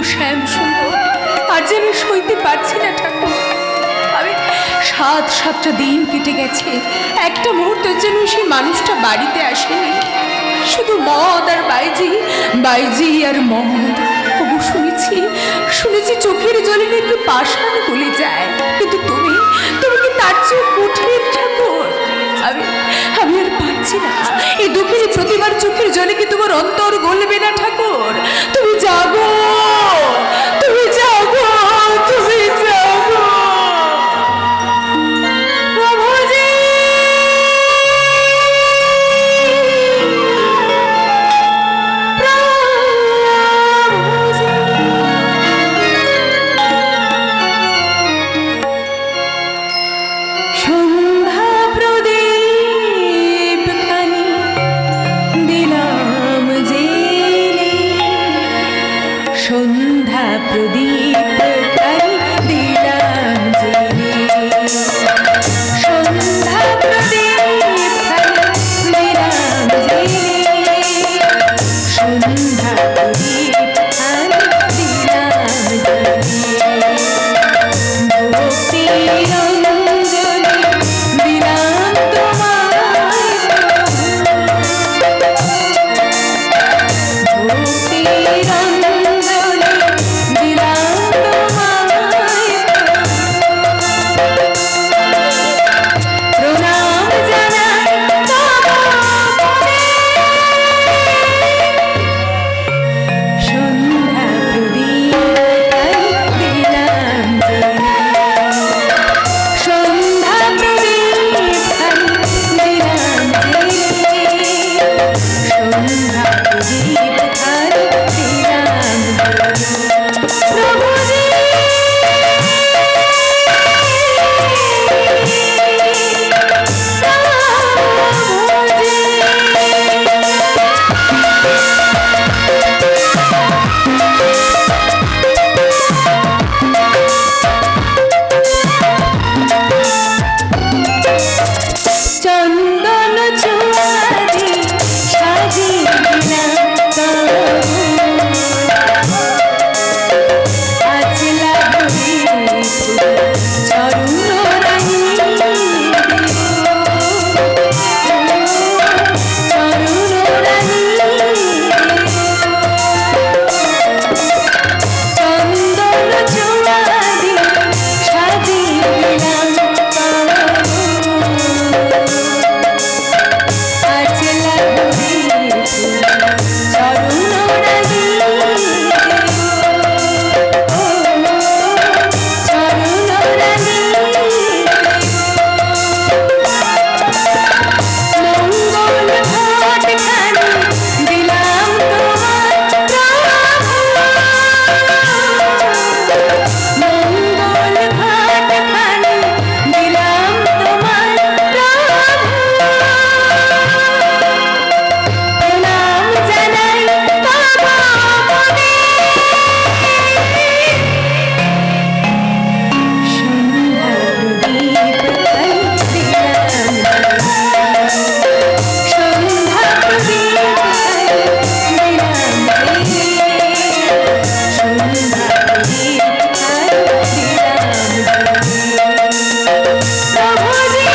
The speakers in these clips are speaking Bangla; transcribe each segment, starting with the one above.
শ্যাম সুন্দর, আর যে আমি সইতে পারছি না ঠাকুর। আমি 7-7টা দিন কেটে গেছে, একটা মুহূর্তের জন্য সেই মানুষটা বাড়িতে আসেনি। শুধু মদ আর বাইজি আর মদ। তবু শুনেছি চোখের জলে একটু পাষাণ গলে যায়, কিন্তু তুমি কি তার চেয়ে কঠিন ঠাকুর? আমি আর পারছি না, এই দুঃখের প্রতিবার চোখের জলে কি তোমার অন্তর গলবে না ঠাকুর? তুমি জাগো, তুমি জাগো, তুমি জাগো প্রভুজি। সন্ধ্যা প্রদীপ খানি দিলাম জেলে, সন্ধ্যা প্রদীপ খানি দিলাম জেলে, সন্ধ্যা প্রদীপ খানি দিলাম জেলে, সন্ধ্যা প্রদীপ খানি দিলাম জেলে, ভক্তি রঞ্জনী দিলাম তোমায়, ভক্তি রঞ্জনী দিলাম তোমায়, প্রণাম জানাই তোমায়, সন্ধ্যা প্রদীপ দিলাম জেলে, সন্ধ্যা প্রদীপ দিলাম জেলে, সন্ধ্যা প্রদীপ দিলাম প্রভুজি। চন্দন চুয়ারি সাজিয়ে দিলাম তবু, আচলা ধরে চরণ রাঙিয়ে দেব, চরণ রাঙিয়ে দেব, চন্দন চুয়ারি সাজিয়ে দিলাম তবু, আচলা ধরে চরণ রাঙিয়ে দেব, চরণ রাঙিয়ে মঙ্গল ঘট খানি দিলাম তোমার মঙ্গল ঘট খানি দিলাম তোমার প্রণাম জানাই তোমায়, সন্ধ্যা প্রদীপ দিলাম, সন্ধ্যা প্রদীপ দিলাম, সন্ধ্যা প্রদীপ দিলাম প্রভুজি।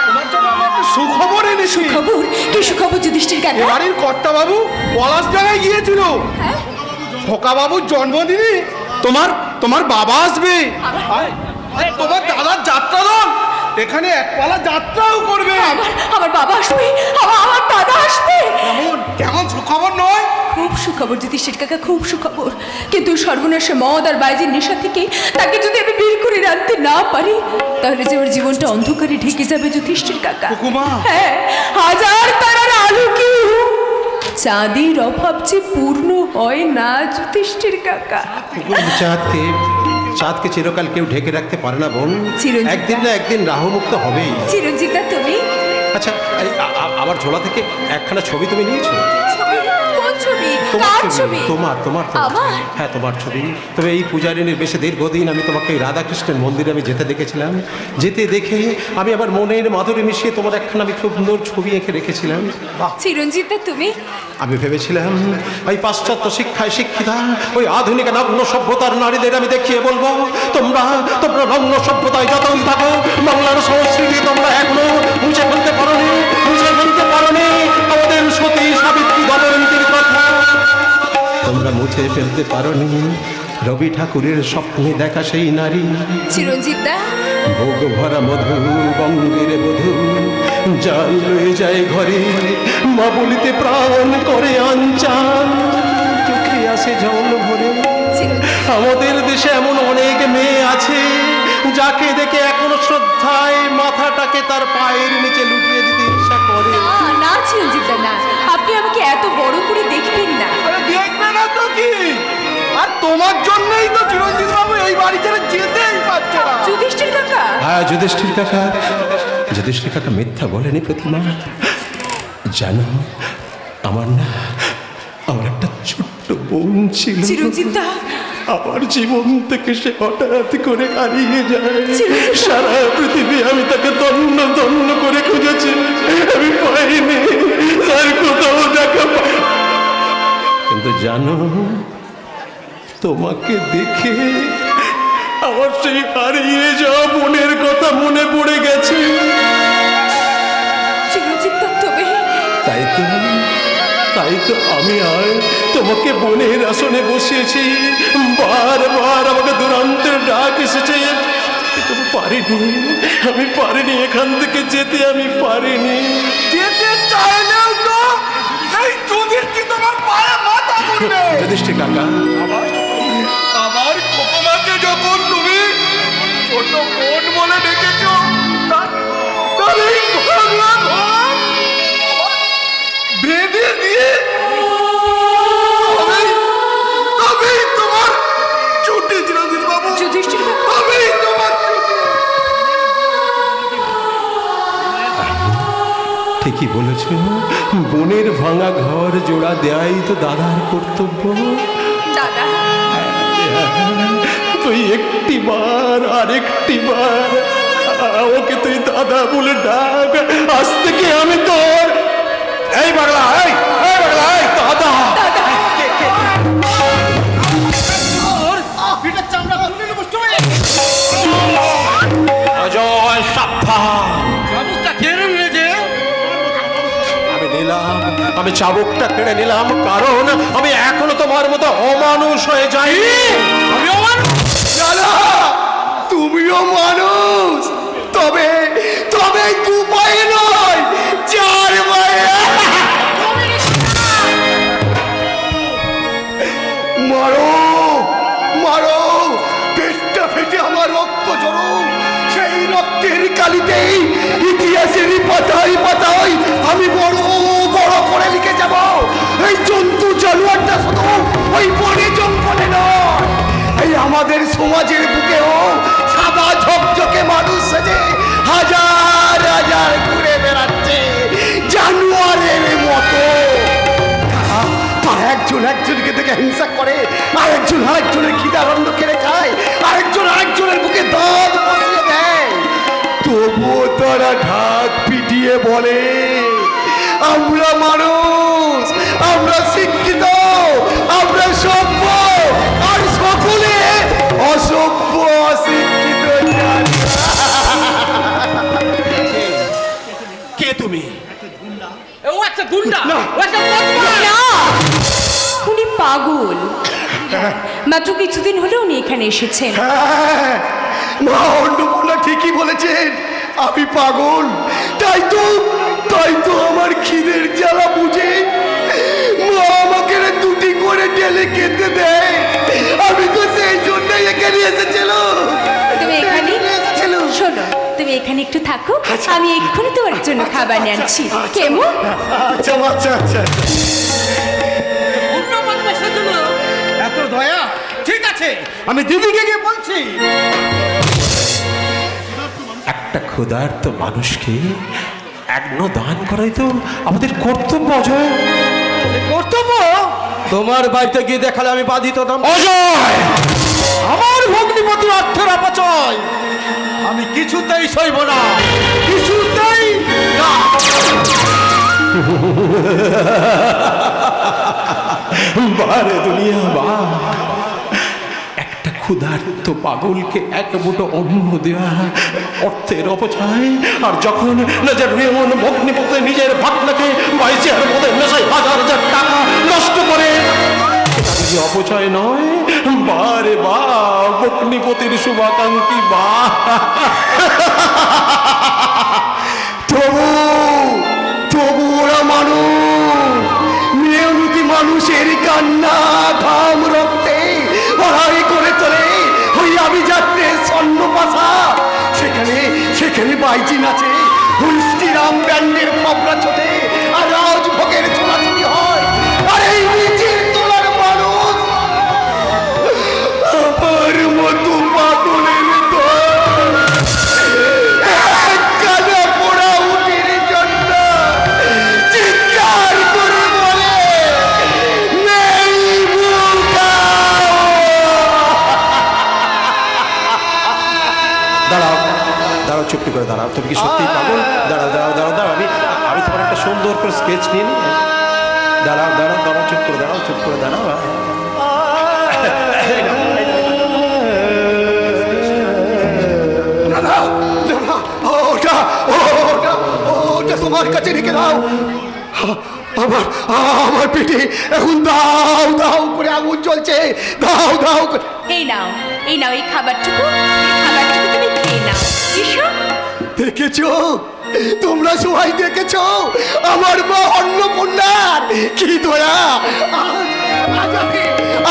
তোমার জন্য আমি একটা সুখবর এনেছি। সুখবর? কি সুখবর যুধিষ্ঠির কাকা? বাড়ির কর্তা বাবু পলাশ জায়গায় গিয়েছিল, খোকা বাবুর জন্মদিনে তোমার বাবা আসবে, আর তোমার দাদার যাত্রা দল এখানে একপালা যাত্রাও করবে। আমার বাবা আসবে, আমার দাদা আসবে। কেমন সুখবর নয়? খুব সুখবর যুধিষ্ঠির কাকা, খুব সুখবর। কিন্তু সর্বনাশে মদ আর বাইজির নেশা থেকে তাকে যদি আমি বের করে রাখতে না পারি, তাহলে যে ওর জীবনটা অন্ধকারে ঢেকে যাবে যুধিষ্ঠির কাকা। ঠাকুমা। হ্যাঁ, হাজার তারার আলোকেও চাঁদের অভাব যে পূর্ণ হয় না যুধিষ্ঠির কাকা। চাঁদকে চিরকাল কেউ ঢেকে রাখতে পারে না বোন, চিরঞ্জিত। একদিন না একদিন রাহুমুক্ত হবেই। চিরঞ্জিতা তুমি? আচ্ছা, আমার ঝোলা থেকে একখানা ছবি তুমি নিয়েছো? ছবি? কোন ছবি? কার ছবি? তোমার তোমার তোমার আমার? ছবি। হ্যাঁ, তোমার ছবি। তবে এই পূজারিনীর বেশি দীর্ঘদিন আমি তোমাকে এই রাধাকৃষ্ণের মন্দিরে আমি যেতে দেখেছিলাম। যেতে দেখে আমি আমার মনের মাধুরী মিশিয়ে তোমার একখানা আমি খুব সুন্দর ছবি এঁকে রেখেছিলাম। চিরঞ্জিত দা, তুমি আমি ভেবেছিলাম ওই পাশ্চাত্য শিক্ষায় শিক্ষিতা ওই আধুনিক নগ্ন সভ্যতার নারীদের আমি দেখিয়ে বলবো, তোমরা তোমরা নগ্ন সভ্যতায় যতই থাকো, বাংলার সংস্কৃতি তোমরা এখনো মুছে ফেলতে পারোনি, মুছে ফেলতে পারোনি আমাদের সতী সাবিত্রী দময়ন্তীর কথা তোমরা মুছে ফেলতে পারোনি রবি ঠাকুরের স্বপ্নে দেখা সেই নারী। চিরঞ্জিত দা, ভোগ ভরা মধু বঙ্গের বধূ জাল লয়ে যায় ঘরে, মা বলিতে প্রাণ করে আনচান, চোখে আসে জল ভরে। চিরঞ্জিত, আমাদের দেশে এমন অনেক মেয়ে আছে যাকে দেখে এখনো শ্রদ্ধায় মাথাটাকে তার পায়ের নিচে লুটিয়ে দিতে ইচ্ছা করে। না চিরঞ্জিত দা, না, আপনি আমাকে এত বড় করে দেখবেন না। আরে দেখবে না তো কি, আর তোমার জন্যই তো চিরঞ্জিত বাবু এই বাড়ি ছেড়ে যেতেই পারছে না। যুধিষ্ঠির কাকা, হ্যাঁ, যুধিষ্ঠির কাকা, যুধিষ্ঠির কাকা মিথ্যা বলেনি প্রতিমা। জানো, আমার না আমার একটা ছোট্ট বোন ছিল। চিরঞ্জিত দা, আমার জীবন থেকে সে হঠাৎ করে হারিয়ে যায়। চিরঞ্জিত। সারা পৃথিবী আমি তাকে তন্ন তন্ন করে খুঁজেছি, আমি পাইনি, তার কোথাও দেখা পাই। কিন্তু জানো, তোমাকে দেখে আমার সেই হারিয়ে যাওয়া বোনের কথা মনে পড়ে গেছে। চিরঞ্জিত দা, তবে তাই তো আমি আর তোমাকে বোনের আসনে বসিয়েছি। বারবার আমাকে দুরন্তের ডাক এসেছে, কিন্তু আমি পারিনি এখান থেকে যেতে, আমি পারিনি। যেতে চাইলেও তো এই যুধিষ্ঠির তোমার পায়ে মাথা মুড়বে। যুধিষ্ঠির কাকা, আমার কোকোমাকে যখন তুমি ছোট বোন বলে ডেকেছো, তার এই ভাঙা ঘর আমার বেঁধে দিয়ে তবেই তোমার ছুটি চিরঞ্জিত বাবু, যুধিষ্ঠির কাকা, তবেই তোমার ছুটি। ঠিকই বলেছ, বোনের ভাঙা ঘর জোড়া দেয়াই তো দাদার কর্তব্য। দাদা, তুই একটি বার আর একটি বার ওকে তুই দাদা বলে ডাক। আজ থেকে আমি তোর এই পাগলা, এই পাগলা, এই দাদা। অজয় সাবধান, আমি চাবুকটা কেড়ে নিলাম, কারণ আমি এখনো তোমার মতো অমানুষ হয়ে যাইনি। তুমিও মানুষ, তবে তবে দু পায়ে নয়, চার পায়ে। মারো মারো, পেটটা ফেটে আমার রক্ত জড়ো, সেই রক্তের কালিতেই ইতিহাসের পাতায় পাতায় আমি বড় বড় করে লিখে যাব। এই জন্তু জানোয়ারটা শুধু ওই বনে জঙ্গলে নয়, এই আমাদের সমাজের বুকেও সাদা ঝকঝকে মানুষ সেজে হাজার হাজার ঘুরে বেড়াচ্ছে জানোয়ারের মতো। তারা একজন একজনকে দেখে হিংসা করে, আরেকজন আরেকজনের খিদারণ্য কেড়ে খায়, আরেকজন আরেকজনের বুকে দাঁত বসিয়ে দেয়। তবুও তারা ঢাক পিটিয়ে বলে আমরা মানুষ, আমরা শিক্ষিত, আমরা সভ্য, আর সকলে অসভ্য অশিক্ষিত। কে তুমি? ও একটা গুন্ডা, ও একটা না, উনি পাগল। মাত্র কিছুদিন হলো উনি এখানে এসেছেন। হ্যাঁ, মা অন্নপূর্ণা ঠিকই বলেছেন, আমি পাগল। তাই তো আমার খিদের জ্বালা বুঝে মা আমাকে দুটি করে ঢেলে খেতে দেয়। আমি তো সেই জন্যই এখানে এসেছিলাম। তুমি এখানে শোনো, তুমি এখানে একটু থাকো, আমি এক্ষুনি তোমার জন্য খাবার নিয়ে আনছি। কেমন? আচ্ছা আচ্ছা আচ্ছা, গুন্ডা বদমাশের জন্য এত দয়া? ঠিক আছে, আমি দিদিকে গিয়ে বলছি। একটা ক্ষুধার্ত মানুষকে এক দান করাই তো আমাদের কর্তব্য। অজয়, কর্তব্য তোমার বাড়িতে গিয়ে দেখালে আমি বাধিত হতাম। অজয়, আমার ভগ্নিপতির অর্থের অপচয় আমি কিছুতেই সইব না, কিছুতেই না। বারে দুনিয়া বা, একটা ক্ষুধার্ত পাগলকে এক মুঠো অন্ন দেওয়া অর্থের অপচয়, আর যখন নিজের মেমন ভগ্নিপতি নিজের ভাবনাকে বাইশের মধ্যে নেশায় হাজার হাজার টাকা নষ্ট করে, এটা যদি অপচয় নয়, বারে বা ভগ্নিপতির শুভাকাঙ্ক্ষী বা। তবু তবু ওরা মানুষ, মেয়নীতি মানুষের কান্না ঘাম রক্তে লড়াই করে তোলে ওই আমি যাত্রে স্বর্ণ পাশা, সেখানে সেখানে বাইজি নাচে, ওই শ্রীরাম ব্যান্ডের পাবড়া ছোটে, আর রাজভোগের ছোড়াছুটি হয়, আর এই নিচের তোলার মানুষ আমার মতো পাগলের দল কাজা পোড়া উটির জন্য চিৎকার করে বলে নেই দাঁড়াও দাঁড়াও, চুপটি করে দাঁড়াও। তুমি কি সত্যি পাগল? দাঁড়াও দাঁড়াও দাঁড়াও দাঁড়াও, আমি আমি তোমার একটা সুন্দর করে স্কেচ নিয়ে নিই। দাঁড়াও দাঁড়াও দাঁড়াও, চুপ করে দাঁড়াও, চুপ করে দাঁড়াও। না না না না, ওটা ওটা ওটা তোমার কাছে রেখে দাও। আমার আমার পেটে এখন দাও দাও করে আগুন জ্বলছে, দাও দাও করে। এই নাও এই নাও, এই খাবারটুকু তুমি খেয়ে নাও। এসো। দেখেছো, তোমরা সবাই দেখেছো আমার মা অন্নপূর্ণার কি দয়া।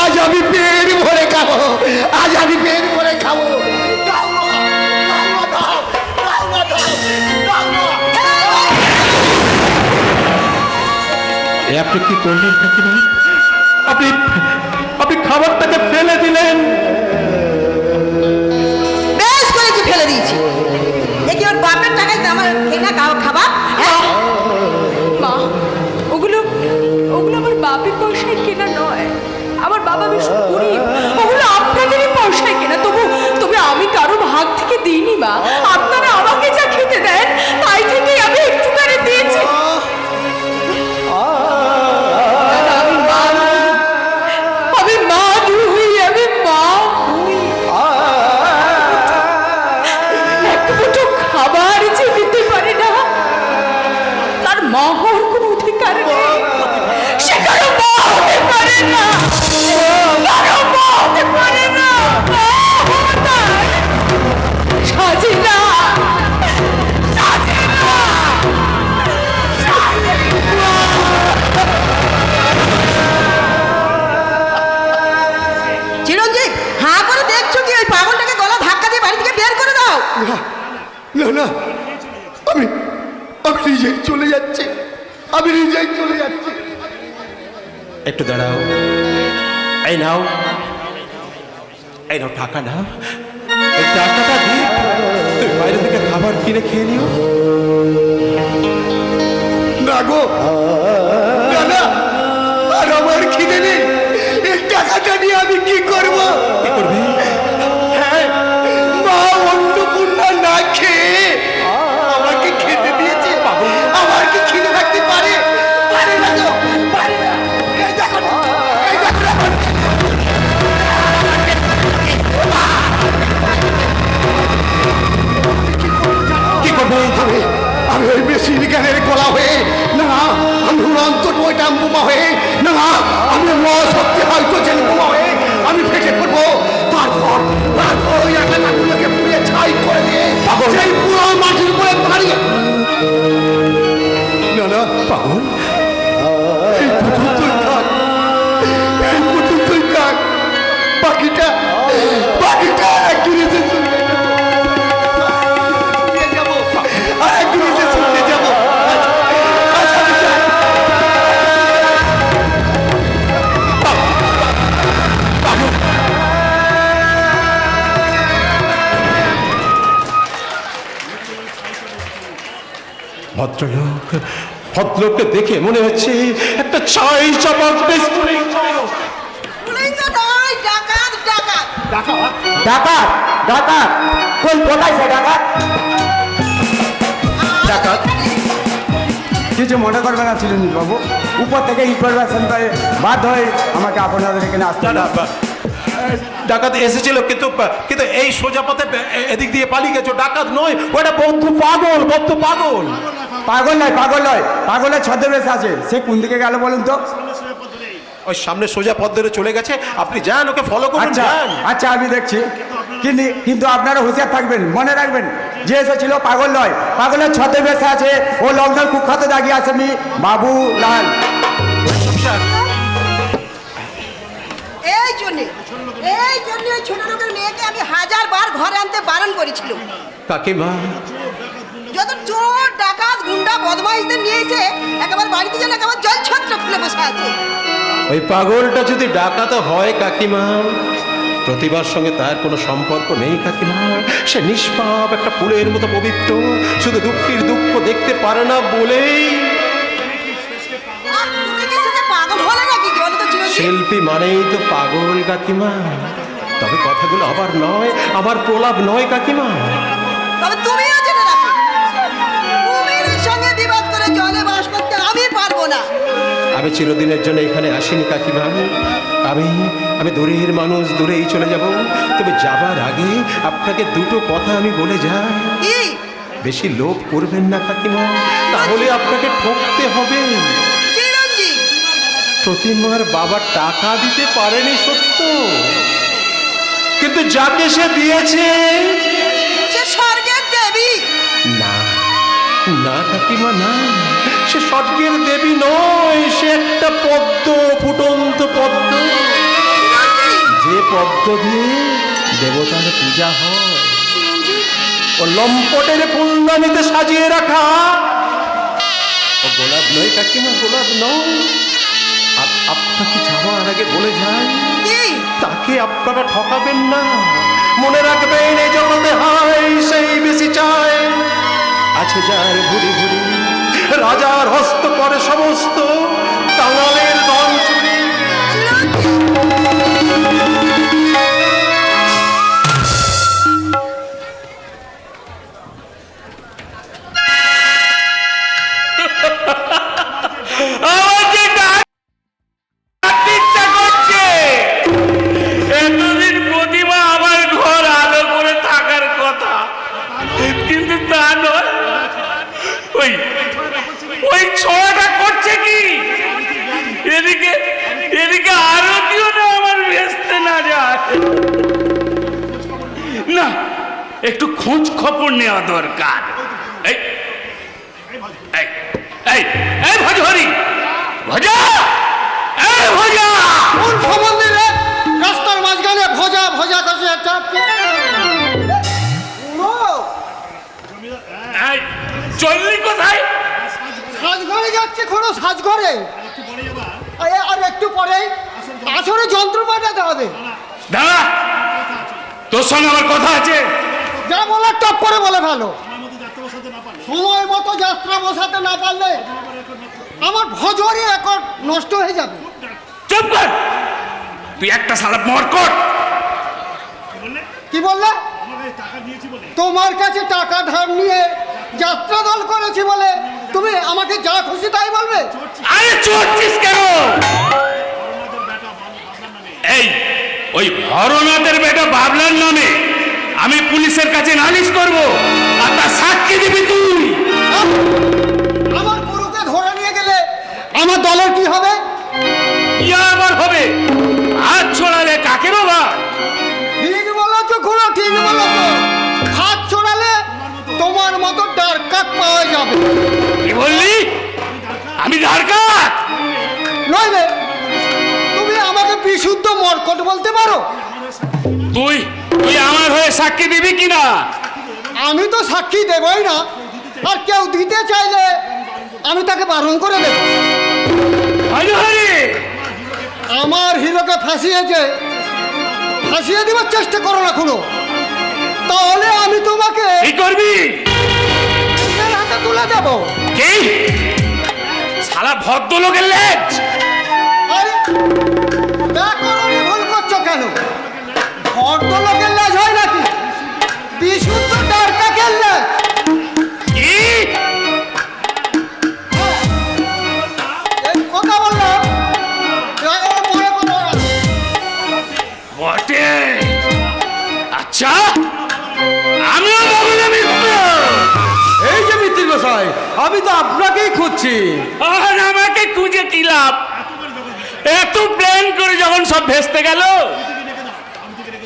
আজ আমি পেট ভরে খাবো, আজ আমি পেট ভরে খাবো। দাও মা, দাও মা, দাও, দাও মা, দাও, দাও মা। আপনি কি করলেন কাকিমা? আপনি আপনি খাবারটাকে ফেলে দিলেন। বেশ করেছি, ফেলে দিয়েছি। দেখি ওর বাপের টাকায় তো আমার কেনা খাবার। মা, ওগুলো ওগুলো আমার বাপের পয়সায় কেনা নয়, আমার বাবা বেশ গরিব, ওগুলো আপনাদেরই পয়সায় কেনা। তবে আমি কারো ভাগ থেকে দিইনি মা, আপনারা আমাকে যা খেতে দেন তাই থেকেই আমি একটু করে দিয়েছি। আমি মা নই, আমি মা নই। এক মুঠো খাবার যে দিতে পারে না, তার মা হওয়ার কোনো অধিকার নেই। সে কারো মা হতে পারে না, কারো মা হতে পারে না। মা হওয়া তার সাজে না, সাজে না, সাজে না। চিরঞ্জিত, হাঁ করে দেখছো কি? ওই পাগলটাকে গলা ধাক্কা দিয়ে বাড়ি থেকে বের করে দাও। না না, আমি আমি নিজেই চলে যাচ্ছি, আমি নিজেই চলে যাচ্ছি। একটু দাঁড়াও। এই নাও, এই নাও টাকা নাও। এই টাকাটা দিয়ে তুমি বাইরে থেকে খাবার কিনে খেয়ে নিও। না গো, না না, আর আমার খিদে নেই। এই টাকাটা নিয়ে আমি কি করব? কি করবে? হ্যাঁ, মা অন্নপূর্ণা না খেয়ে আমাকে খেতে দিয়েছে। আমার কি খিদে থাকতে পারে? পারে না তো, পারে না। এই দেখো না, এই দেখো না। কি করবে? আমি ওই মেশিন গানের গলা হয়ে, না না, আমি উড়ন্ত বইটাম বোমা হয়ে, না না, আমি মহাশক্তি হয়তো জেল বোমা হয়ে আমি ফেটে পড়বো। তারপর ওই এলাকাগুলোকে পুড়িয়ে ছাই করে দিয়ে সেই পুরো মাটির উপরে দাঁড়িয়ে। না না পাগল, এই প্রথম তুই কাক, এই প্রথম তুই কাক, বাকিটা বাকিটা একদিনে শুনতে যাবো, আর একদিনে শুনতে যাবো। ভদ্রলোক ভদ্রলোককে দেখে মনে হচ্ছে একটা ছাই চাপা স্ফুলিঙ্গ নয়, ডাকাত ডাকাত ডাকাত ডাকাত কোন কোথায় সে ডাকাত? ডাকাত কিছু মনে করবে না চিরঞ্জিত বাবু, উপর থেকে ইনফরমেশন করে বাধ্য হয়ে আমাকে আপনাদের এখানে আসতে না, না, ডাকাত এসেছিল কিন্তু কিন্তু এই সোজা পথে এদিক দিয়ে পালিয়ে গেছো। ডাকাত নয়, ওটা বদ্ধ পাগল, বদ্ধ পাগল। পাগল নয়, পাগল নয়, পাগলের ছদ্মবেশ আছে। সে কোন দিকে গেল বলুন তো? ওই সামনে সোজা পথ ধরে চলে গেছে, আপনি যান, ওকে ফলো করুন। আচ্ছা যান। আচ্ছা, আমি দেখছি। কিন্তু আপনারা হুঁশিয়ার থাকবেন, মনে রাখবেন যে এসেছিল পাগল নয়, পাগলের ছদ্মবেশে আছে। ও লকডাউন কুখ্যাত দাগি আসামি বাবু লাল। এই জন্য ওই ছোট লোকের মেয়েকে আমি 1000 বার ঘরে আনতে বারণ করেছিলাম। কাকিমা, যত চোর ডাকাত গুন্ডা বদমাইশদের নিয়ে এসে একেবারে বাড়িতে যেন একেবারে জলছত্র খুলে বসে আছে। ওই পাগলটা যদি ডাকাত হয় কাকিমা, প্রতিভার সঙ্গে তার কোনো সম্পর্ক নেই কাকিমা। সে নিষ্পাপ একটা ফুলের মতো পবিত্র, শুধু দুঃখের দুঃখ দেখতে পারে না বলেই। তুমি কি সেটা পাগল হলে নাকি বলো তো চিরঞ্জিত? শিল্পী মানেই তো পাগল কাকিমা। তবে কথাগুলো আবার নয়, আমার প্রলাপ নয় কাকিমা। তবে তুমিও জেনে রাখো, কুমিরের সঙ্গে বিবাদ করে জলে বাস করতে আমি পারবো না। আমি চিরদিনের জন্য এখানে আসিনি কাকিমা। আমি দূরের মানুষ, দূরেই চলে যাব। তবে যাবার আগে আপনাকে দুটো কথা আমি বলে যাই। কি? বেশি লোভ করবেন না কাকিমা, তাহলে আপনাকে ঠকতে হবে। চিরঞ্জিত, প্রতিমার বাবা টাকা দিতে পারেনি সত্য, কিন্তু যাকে সে দিয়েছে সে স্বর্গের দেবী। না না কাকিমা, না, সে স্বর্গের দেবী নয়, সে একটা পদ্ম, ফুটন্ত পদ্ম, যে পদ্ম দিয়ে দেবতার পূজা হয়। ও লম্পটের ফুলদানিতে সাজিয়ে রাখা ও গোলাপ নয় কাকিমা, গোলাপ নয়। আপনাকে যাওয়ার আগে বলে যায়, কি? তাকে আপনারা ঠকাবেন না। মনে রাখবেন, এই জগতে হয় সেই বেশি চায়। আছে যার ঘুরি ঘুরি, রাজার হস্ত করে সমস্ত, কাঙালের ধন চুরি। এতদিন প্রতিমা আমার ঘর আলো করে থাকার কথা, কিন্তু তা নয়। ওই ছোঁয়াটা করছে কি? এদিকে আরতিও না আমার ভেস্তে না যায়। না, একটু খোঁজ খবর নেওয়া দরকার। এই এই এই এই ভজহরি, ভজা, এই ভজা, কোন সম্বন্ধে রে? রাস্তার মাঝখানে ভজা ভজা কাছে একটা এই চললি কোথায়? সাজঘরে যাচ্ছে, কোনো সাজঘরে। আর একটু পরে আসলে যন্ত্র পাঠাতে হবে। দাঁড়া, তোর সঙ্গে আমার কথা আছে। যা বলার টপ করে বলে ভালো। সময় মতো যাত্রা বসাতে না পারলে আমার ভজরি রেকর্ড নষ্ট হয়ে যাবে। চুপ কর, তুই একটা সালা মরকট। কি বললে? তোমার কাছে টাকা ধার নিয়ে যাত্রা দল করেছি বলে তুমি আমাকে যা খুশি তাই বলবে? আরে চড়ছিস কেন? এই ওই হরনাথের বেটা বাবলার নামে আমি পুলিশের কাছে নালিশ করব, আর তার সাক্ষী দিবি তুই। আমার গুরুকে ধরে নিয়ে গেলে আমার দলের কি হবে? ইয়া আবার হবে? হাত ছড়ালে কাকে বাবা? ঠিক বলেছো খুড়ো, ঠিক বলেছো। হাত ছড়ালে তোমার মতো ডারকাত পাওয়া যাবে। কি বললি? আমি ডারকাত? নইলে তুমি আমাকে বিশুদ্ধ মরকট বলতে পারো? তুই আমার হয়ে সাক্ষী দিবি কিনা? আমি তো সাক্ষী দেবই না, আর কেউ দিতে চাইলে আমি তাকে বারণ করে দেব। আমার হিরোকে ফাঁসিয়ে দেওয়ার চেষ্টা করো না খুড়ো, তাহলে আমি তোমাকে কি করবি? নিজের হাতে তুলে দেব। কি? শালা ভদ্রলোকের লেজ। আরে ব্যাকরণে ভুল করছো কেন? ভদ্রলোকের লাজ হয় নাকি? বিশুদ্ধ ডারকাকের লাজ। কি এই কথা বললাম ব্যাকরণ মনে করো না। বটে? আচ্ছা, আমিও বললাম এই যে মিত্র মশাই, আমি তো আপনাকেই খুঁজছি। আর আমাকে খুঁজে কি লাভ? এত প্ল্যান করে যখন সব ভেস্তে গেল,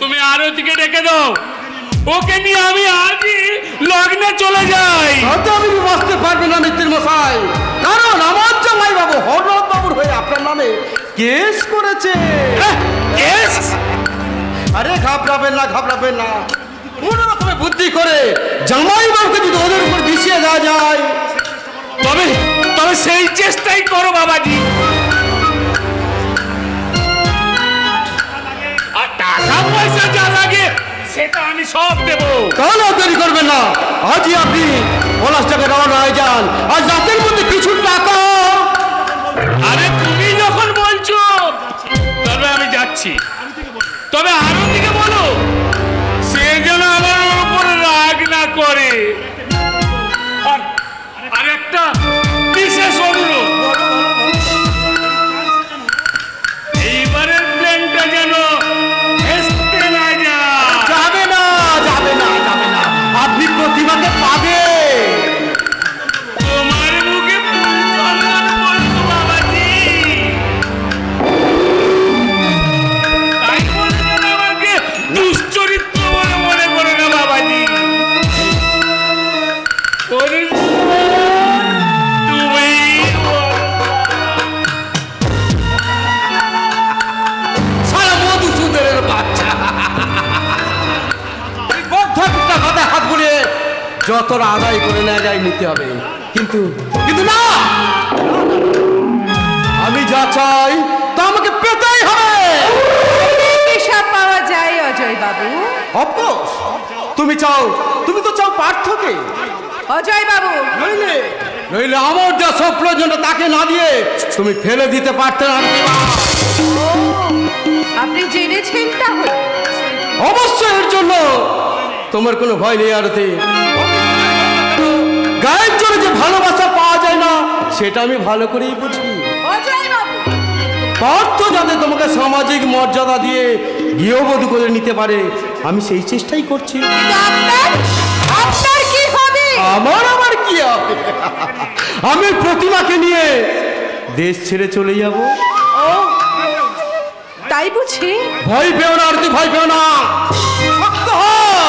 তুমি আরতিকে ডেকে দাও, ওকে নিয়ে আমি আজই লগ্নে চলে যাই। হয়তো আমি বাঁচতে পারবো না মিত্র মশাই, কারণ আমার জামাই বাবু হরনাথ বাবুর হয়ে আপনার নামে কেস করেছে। কেস? আরে ঘাবড়াবেন না, ঘাবড়াবেন না। কোন রকমে বুদ্ধি করে জামাই বাবুকে যদি ওদের উপর বিছিয়ে দেওয়া যায়। তবে তবে সেই চেষ্টাই করো বাবাজি। আর টাকা পয়সা যা লাগে সেটা আমি সব দেবো। তাহলে দেরি করবেন না, আজই আপনি পলাশটাকে রওনা হয়ে যান। আজ রাতের মধ্যে কিছু টাকা। আরে তুমি যখন বলছো তবে আমি যাচ্ছি। তবে আরতিকে বলো সে যেন আমার উপর রাগ না করে। আর একটা বিশেষ অনুরোধ, এইবারের প্ল্যানটা যেন ভেস্তে না যায়। যাবে না, যাবে না, যাবে না। আপনি প্রতিমাকে পাবে। তোমার মুখে সম্মান বলতো বাবাজি, তাই বলছেন আমাকে দুশ্চরিত্র বলে মনে করে না বাবাজি। তুমি সারা মধুসূদনের বাচ্চা। এই বদ্ধটা কথা হাত বুলিয়ে যতটা আদায় করে নেওয়া যায় নিতে হবে, কিন্তু কিন্তু না, আমি যা চাই তা আমাকে পেতেই হবে। এসব পাওয়া যায় অজয় বাবু? অফকোর্স, তুমি তো চাও পার্থকে। অজয় বাবু, নইলে নইলে আমার যা সব প্রয়োজন তাকে না দিয়ে তুমি ফেলে দিতে পারতে না। আপনি জেনেছেন তাহলে? অবশ্যই এর জন্য তোমার কোনো ভয় নেই আরতি। গায়ের জন্য যে ভালোবাসা পাওয়া যায় না সেটা আমি ভালো করেই বুঝি। অজয় বাবু, পার্থ যাতে তোমাকে সামাজিক মর্যাদা দিয়ে গৃহবধূ করে নিতে পারে আমি সেই চেষ্টাই করছি। কিন্তু আপনার কি হবে? আমার কি হবে? আমি প্রতিমাকে নিয়ে দেশ ছেড়ে চলে যাব। ও তাই বুঝি? ভয় পেও না আরতি, ভয় পেও না। শক্ত হও,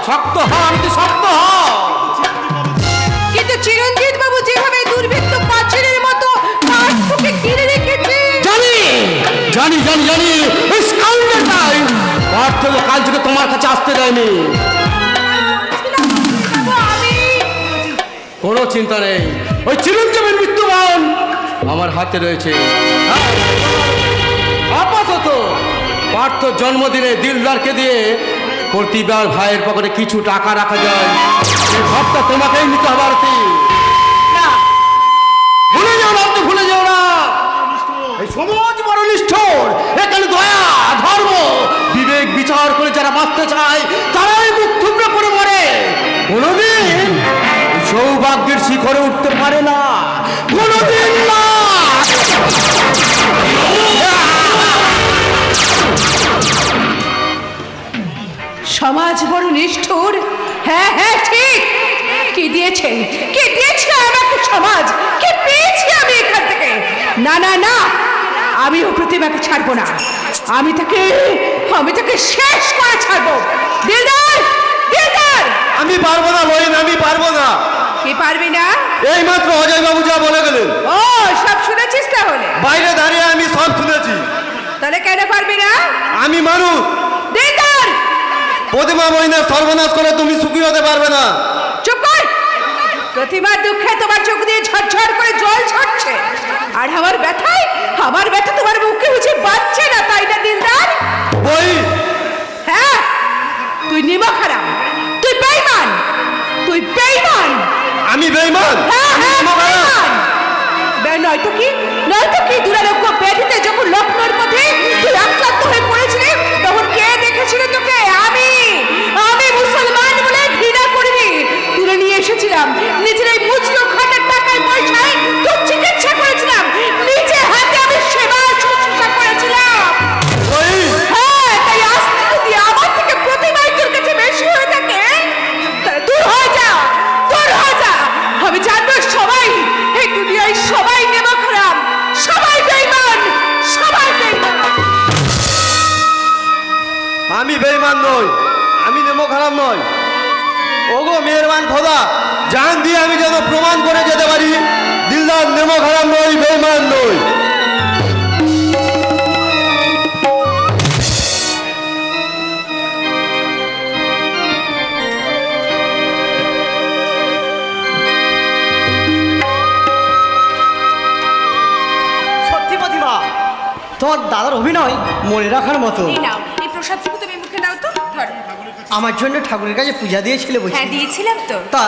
শক্ত হও আরতি, শক্ত হও। কিন্তু চিরঞ্জিত বাবু যেভাবে দুর্বৃত্ত পাঁচিলের মতো পার্থকে ঘিরে রেখেছে। জানি জানি জানি জানি এই স্কাউন্ডারটাই পার্থ কাল থেকে তোমার কাছে আসতে দেয়নি। আমি কোনো চিন্তা নেই, ওই চিরঞ্জীবের মৃত্যুবান আমার হাতে রয়েছে। হ্যাঁ, আপাতত পার্থ জন্মদিনে দিলদারকে দিয়ে প্রতিবার ভাইয়ের পকেটে কিছু টাকা রাখা যায়, এই ভাবটা তোমাকেই নিতে হবে আরতি। ভুলে যাও না, তো ভুলে যাও না। এই সমাজ বড় নিষ্ঠুর, এখানে দয়া ধর্ম বিবেক বিচার করে যারা বাঁচতে চায় তারাই মুখ থুবড়ে পড়ে মরে। কোনোদিন সৌভাগ্যের শিখরে উঠতে পারে না, কোনোদিন না। সমাজ বড় নিষ্ঠুর। হ্যাঁ হ্যাঁ ঠিক। কি দিয়েছে আমাকে সমাজ? কি পেয়েছি আমি এখান থেকে? না না না, আমিও প্রতিমাকে ছাড়বো না। আমি তাকে শেষ করে ছাড়বো। দিলদার, দিলদার। আমি পারবো না বলেন, আমি পারবো না। কি পারবি না? এই মাত্র অজয় বাবু যা বলে গেলেন, ও সব শুনেছিস তাহলে? বাইরে দাঁড়িয়ে আমি সব শুনেছি। তাহলে কেন পারবি না? আমি মানুষ, দিলদার। প্রতিমা মহিনের সর্বনাশ করে তুমি সুখী হতে পারবে না। চুপ কর। প্রতিমার দুঃখে তোমার চোখ দিয়ে ঝরঝর করে জল ঝরছে, আর আমার ব্যথা তোমার মুখে বুঝে বাজছে না, তাই না দিলদার? বই হ্যাঁ, তুই নিমক হারাম, তুই বেঈমান, তুই বেঈমান। আমি বেঈমান? হ্যাঁ হ্যাঁ, বেঈমান। নয়তো কি দুরারোগ্য ব্যাধিতে যখন লক্ষ্ণৌর পথে তুই আক্রান্ত হয়ে পড়েছিলি তখন কে দেখেছিল তোকে? আমি মুসলমান বলে ঘৃণা করিনি, তুলে নিয়ে এসেছিলাম নিজের এই মুচলো খাটের টাকায় পয়সায় তোর চিকিৎসা করেছিলাম, নিজে হাতে আমি সেবা শুশ্রূষা করেছিলাম। হ্যাঁ, তাই আস্তে যদি আমার থেকে প্রতিমাই তোর কাছে বেশি হয়ে থাকে তাহলে দূর হয়ে যা। আমি জানবো সবাই এই দুনিয়ায় সবাই নেমা খারাপ, সবাই বেঈমান। আমি বেঈমান নই, আমি নেমো খারাপ নই। ওগো মেহেরবান খোদা, জান দিয়ে আমি যেন প্রমাণ করে যেতে পারি দিলদার নেমো খারাপ নই, বেঈমান নই। সত্যি প্রতিভা, তোমার দাদার অভিনয় মনে রাখার মতো। এই নাও, এই প্রসাদটুকু তুমি মুখে দাও তো। ধরো। আমার জন্য ঠাকুরের কাছে পূজা দিয়েছিলে বলছি। হ্যাঁ, দিয়েছিলাম তো। তা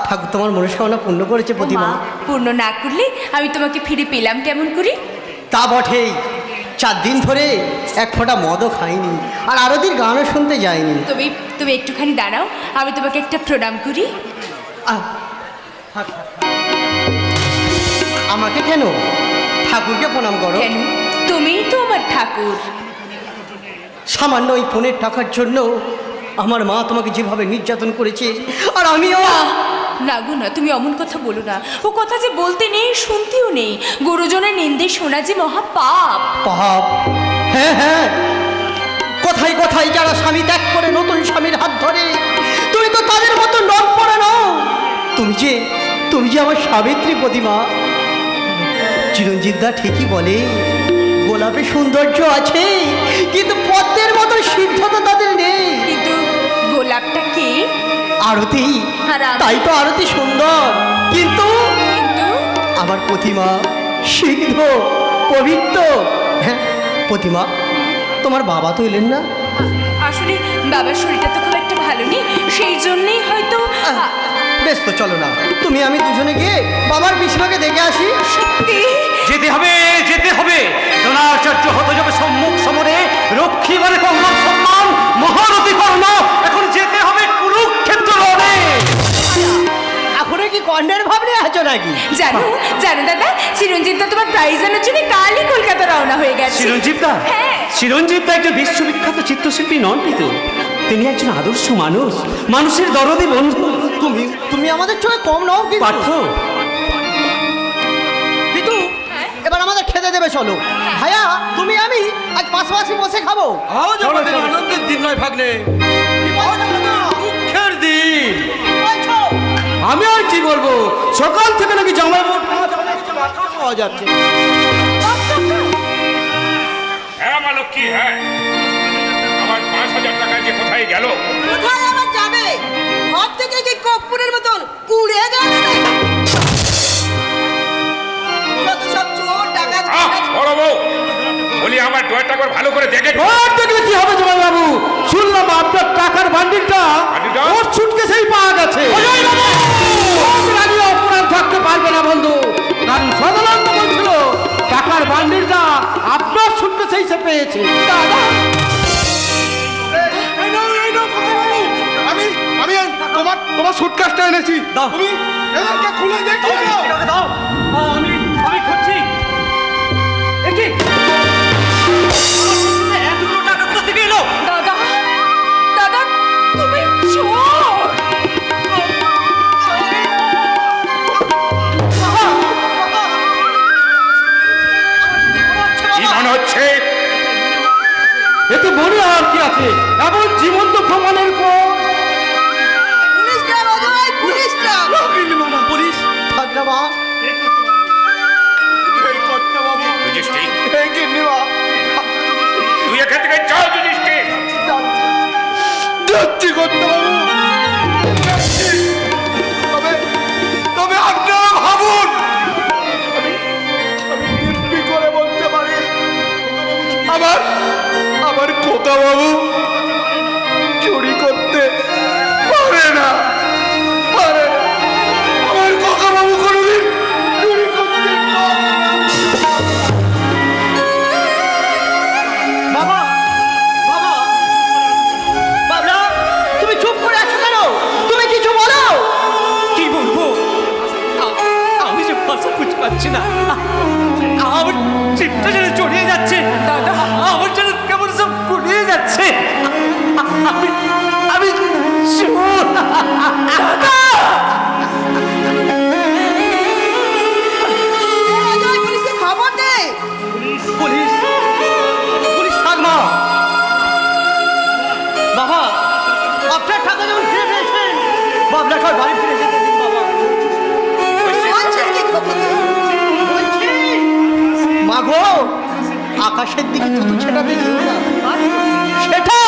ঠাকুর তোমার মনস্কামনা পূর্ণ করেছে প্রতিমা। মা, পূর্ণ না করলে আমি তোমাকে ফিরে পেলাম কেমন করি? তা বটেই, 4 দিন ধরে এক ফোঁটা মদও খাইনি, আর আরতির গানও শুনতে যাইনি। তুমি একটুখানি দাঁড়াও, আমি তোমাকে একটা প্রণাম করি। আহ, থাক, থাক, থাক। আমাকে কেন? ঠাকুরকে প্রণাম করো। কেন? তুমিই তো আমার ঠাকুর। সামান্য ওই ফোনের টাকার জন্য আমার মা তোমাকে যেভাবে নির্যাতন করেছে, আর আমিও। না গো না, তুমি অমন কথা বলো না। ও কথা যে বলতে নেই, শুনতেও নেই। গুরুজনের নিন্দে শোনা যে মহা পাপ। পাপ? হ্যাঁ হ্যাঁ, কোথায় কোথায় যারা স্বামী ত্যাগ করে নতুন স্বামীর হাত ধরে, তুমি তো তাদের মতো নখ পড়ে নাও। তুমি যে আমার সাবিত্রী প্রতিমা। চিরঞ্জিত দা ঠিকই বলে, গোলাপে সৌন্দর্য আছে কিন্তু পদ্মের মতো সিদ্ধতা তাদের নেই। কিন্তু গোলাপটা কে? আরতি। আর আমি? তাই তো আরতি সুন্দর, কিন্তু আমার প্রতিমা সিদ্ধ পবিত্র। হ্যাঁ প্রতিমা, তোমার বাবা তো এলেন না? আসলে বাবার শরীরটা তো খুব একটা ভালো নেই, সেই জন্যই হয়তো। বেশ, তো চলো না, তুমি আমি দুজনে গিয়ে বাবার পিসিমাকে দেখে আসি। সত্যি? যেতে হবে দ্রোণাচার্য হতে যাবে সম্মুখ সমরে, রক্ষী মানে কৌরব সম্মান, মহারথী কর্ণ। এখন যেতে হবে কুরুক্ষেত্র রণে। এখনো কি কর্ণের ভাব নিয়ে আছো নাকি? জানো দাদা, চিরঞ্জিত দা তোমার প্রাইজ আনার জন্য কালই কলকাতা রওনা হয়ে গেছে। চিরঞ্জিত দা? হ্যাঁ। চিরঞ্জিত দা একজন বিশ্ববিখ্যাত চিত্রশিল্পী নন কিন্তু, তিনি একজন আদর্শ মানুষ, মানুষের দরদি বন্ধু। তুমি আমাদের চোখে কম নাও কিন্তু। পার্থ, কিন্তু এবার আমাদের খেতে দেবে, চলো। ভাইয়া তুমি আমি আজ পাশাপাশি বসে খাবো। আজ আমাদের আনন্দের দিন নয় ভাগ্নে, দুঃখের দিন। আমি আর কি বলবো, সকাল থেকে নাকি জামাই পাওয়া যাচ্ছে। হ্যাঁ মা লক্ষ্মী, হ্যাঁ আমার 5,000 টাকা যে কোথায় গেল? কোথায় আবার যাবে? ঘর থেকে কি কর্পূরের মতন উড়ে গেল না? যত সব চোর ডাকাত বড় বউ বলি, আমার ডয়ারটা করে ভালো করে দেখে। দেখলে কি হবে জামাই বাবু? শুনলাম আপনার টাকার বান্ডিলটা বান্ডিলটা? ওর সুটকেসেই পাওয়া গেছে। রানী অপরাধ থাকতে পারবে না বন্ধু, কারণ সদানন্দ বলছিল টাকার বান্ডিলটা আপনার সুটকেসেই সে পেয়েছে। আমি তোমার সুটকেসটা এনেছি। তুমি এদেরকে খুলে দেখিয়ে দাও। আমি খুঁজছি। একি এতগুলো টাকা কোথা থেকে এলো? দাদা তুমি চোর। কি মনে হচ্ছে? এতে মনে আর কি আছে, এমন জীবন্ত প্রমাণের পর। পুলিশটা অজয়, পুলিশটা। পুলিশ থাক না মা। যুধিষ্ঠির, তুই এখান থেকে যাও যুধিষ্ঠির। যাচ্ছি কর্তাবাবু, তবে আপনারা ভাবুন, আমি দিব্যি করে বলতে পারি আমার খোকাবাবু চুরি করতে পারে না। আমার খোকাবাবু কোনোদিন চুরি করতে পারে না। পারছি না, আমার চিপটা যেন জড়িয়ে যাচ্ছে, আমার যেন কেমন সব গুলিয়ে যাচ্ছে। আমি চোর। অজয়, পুলিশকে খবর দে। পুলিশ, পুলিশ থাক না বাবা, আপনার টাকা যেমন ফিরে পেয়েছেন, আপনাকে আর বাড়ি ফিরে যেতে দিন বাবা। বলছিস কি খবর? বলছি, মাগো, আকাশের দিকে থুতু ছেটাবে কেউ না, সেটা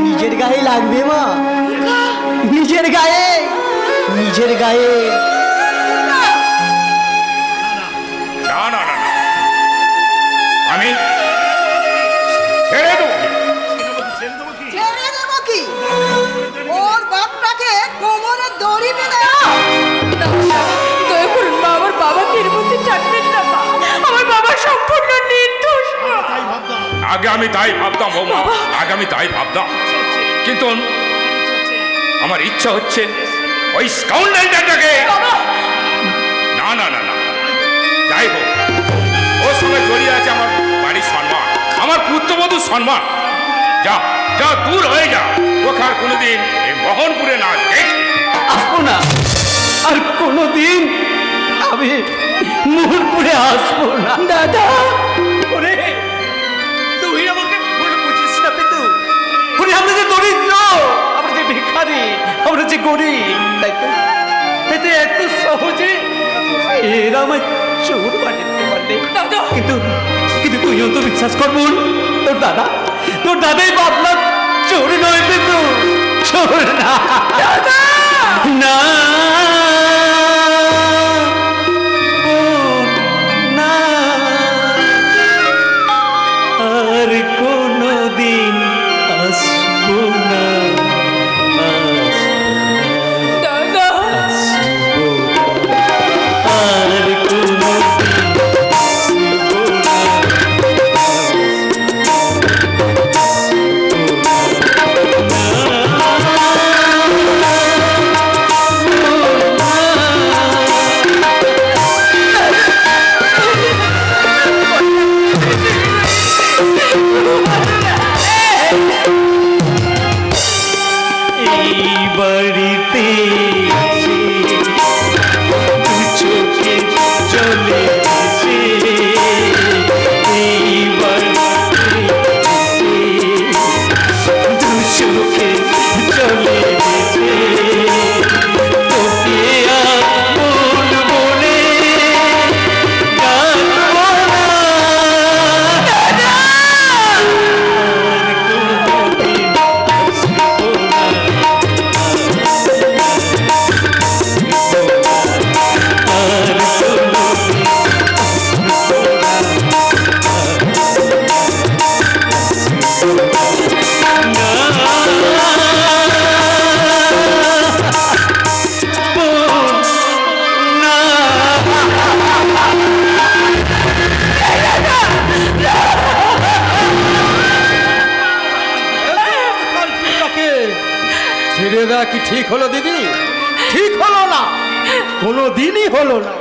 নিজের গায়ে লাগবে মা, নিজের গায়ে, নিজের গায়ে। না না না না, আমি ছেড়ে দেবো। ছেড়ে দেবো কি? ওর বাপটাকে কোমরে দড়ি বেঁধে দয়া করুন মা, আমার বাবাকে এর মধ্যে টানবেন না মা। আমার বাবা সম্পূর্ণ নির্দোষ মা। আগে আমি তাই ভাবতাম বৌমা, আগে আমি তাই ভাবতাম, কিন্তু আমার ইচ্ছা হচ্ছে ওই স্কাউন্ডারটাকে, না না না না, যাই হোক, ওর সঙ্গে জড়িয়ে আছে আমার বাড়ির সম্মান, আমার পুত্রবধূর সম্মান। যা যা, দূর হয়ে যা, ওকে আর কোনোদিন এই মোহনপুরে না দেখি। আসবো না, আর কোনোদিন আমি মোহনপুরে আসবো না। দাদা, ওরে, তুই আমাকে ভুল বুঝিস না পেতু। ওরে, আমরা যে দরিদ্র, আমরা যে ভিখারি, আমরা যে গরিব, তাই তো এত সহজে এরা আমায় চোর বানাতে পারলে। কিন্তু কিন্তু তুইও তো বিশ্বাস কর বোন, তোর দাদাই বাবলা চোর নয় পেতু, চোর না। না বোন, না, আর কোনোদিন আসবো না, দাদা, আসবো না, আর কোনোদিন আসবো না, এই বাড়িতে এসে দু চোখে চলে এসে, এই বাড়িতে এসে দু চোখে চলে এসে, তোকে আপন বলে ডাকবো না, আর কোনোদিন আসবো না, ছেড়ে দেওয়া কি ঠিক হলো দিদি? ঠিক হলো না, কোনো দিনই হলো না।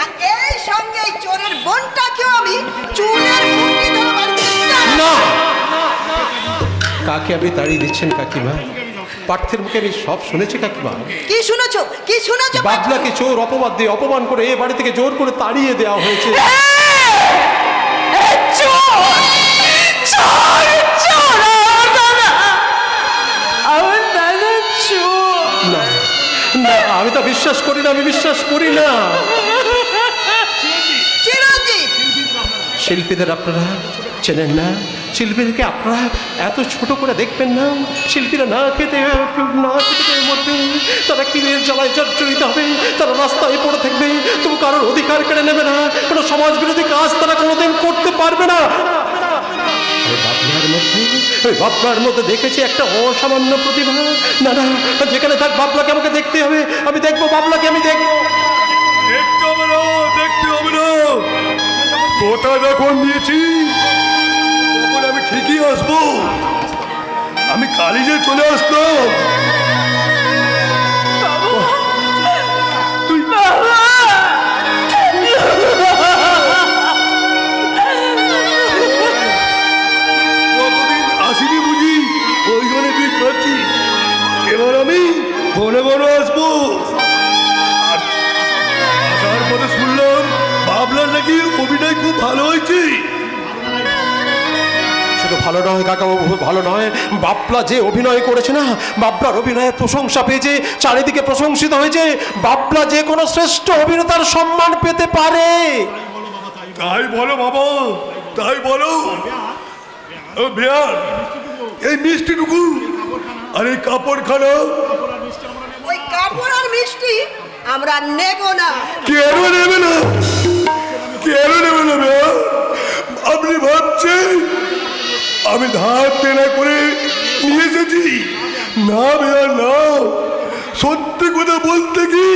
আর এই সঙ্গে এই চোরের বোনটাকেও আমি চুলের মুঠি ধরে বাড়িতে না, কাকে আপনি তাড়িয়ে দিচ্ছেন কাকিমা? পার্থের মুখে আমি সব শুনেছি কাকিমা। কি শুনেছো? কি শুনেছো? বাবলাকে চোর অপবাদ দিয়ে অপমান করে এ বাড়ি থেকে জোর করে তাড়িয়ে দেওয়া হয়েছে। আমার দাদা চোর। না না, আমি তো বিশ্বাস করি না, আমি বিশ্বাস করি না। চিরঞ্জিত, শিল্পীদের আপনারা চেনেন না? শিল্পীদেরকে আপনারা এত ছোট করে দেখবেন না? শিল্পীরা না খেতে মরবে, তারা কিনের জ্বালায় জর্জরিত হবে, তারা রাস্তায় পড়ে থাকবে, তবু কারোর অধিকার কেড়ে নেবে না, কোনো সমাজ বিরোধী কাজ তারা কোনোদিন করতে পারবে না। বাবলার মধ্যে দেখেছি একটা অসামান্য প্রতিভা। না না, যেখানে থাক বাবলাকে আমাকে দেখতে হবে, আমি দেখবো বাবলাকে, আমি দেখবো। দেখতে হবে না, দেখতে হবে না, কথা যখন দিয়েছি তখন আমি ঠিকই আসবো। আমি কালি যে চলে আসতাম। ঘন ঘন আসবো। আসার পরে শুনলাম বাবলার নাকি অভিনয় খুব ভালো হয়েছে। শুধু ভালো নয় কাকাবাবু, ভালো নয়, বাবলা যে অভিনয় করেছে না, বাবলার অভিনয়ের প্রশংসা পেয়েছে, চারিদিকে প্রশংসিত হয়েছে। বাবলা যে কোনো শ্রেষ্ঠ অভিনেতার সম্মান পেতে পারে। তাই বলো বাবা, তাই বলো। ও বেয়ার, এই মিষ্টিটুকু আর এই কাপড়খানা ওই কাপড় আর মিষ্টি আমরা নেব না। কেন নেবে না? কেন নেবে না বেয়ার? আপনি ভাবছেন আমি ধার দেনা করে নিয়ে এসেছি? না বেয়ার না, সত্যি কথা বলতে কি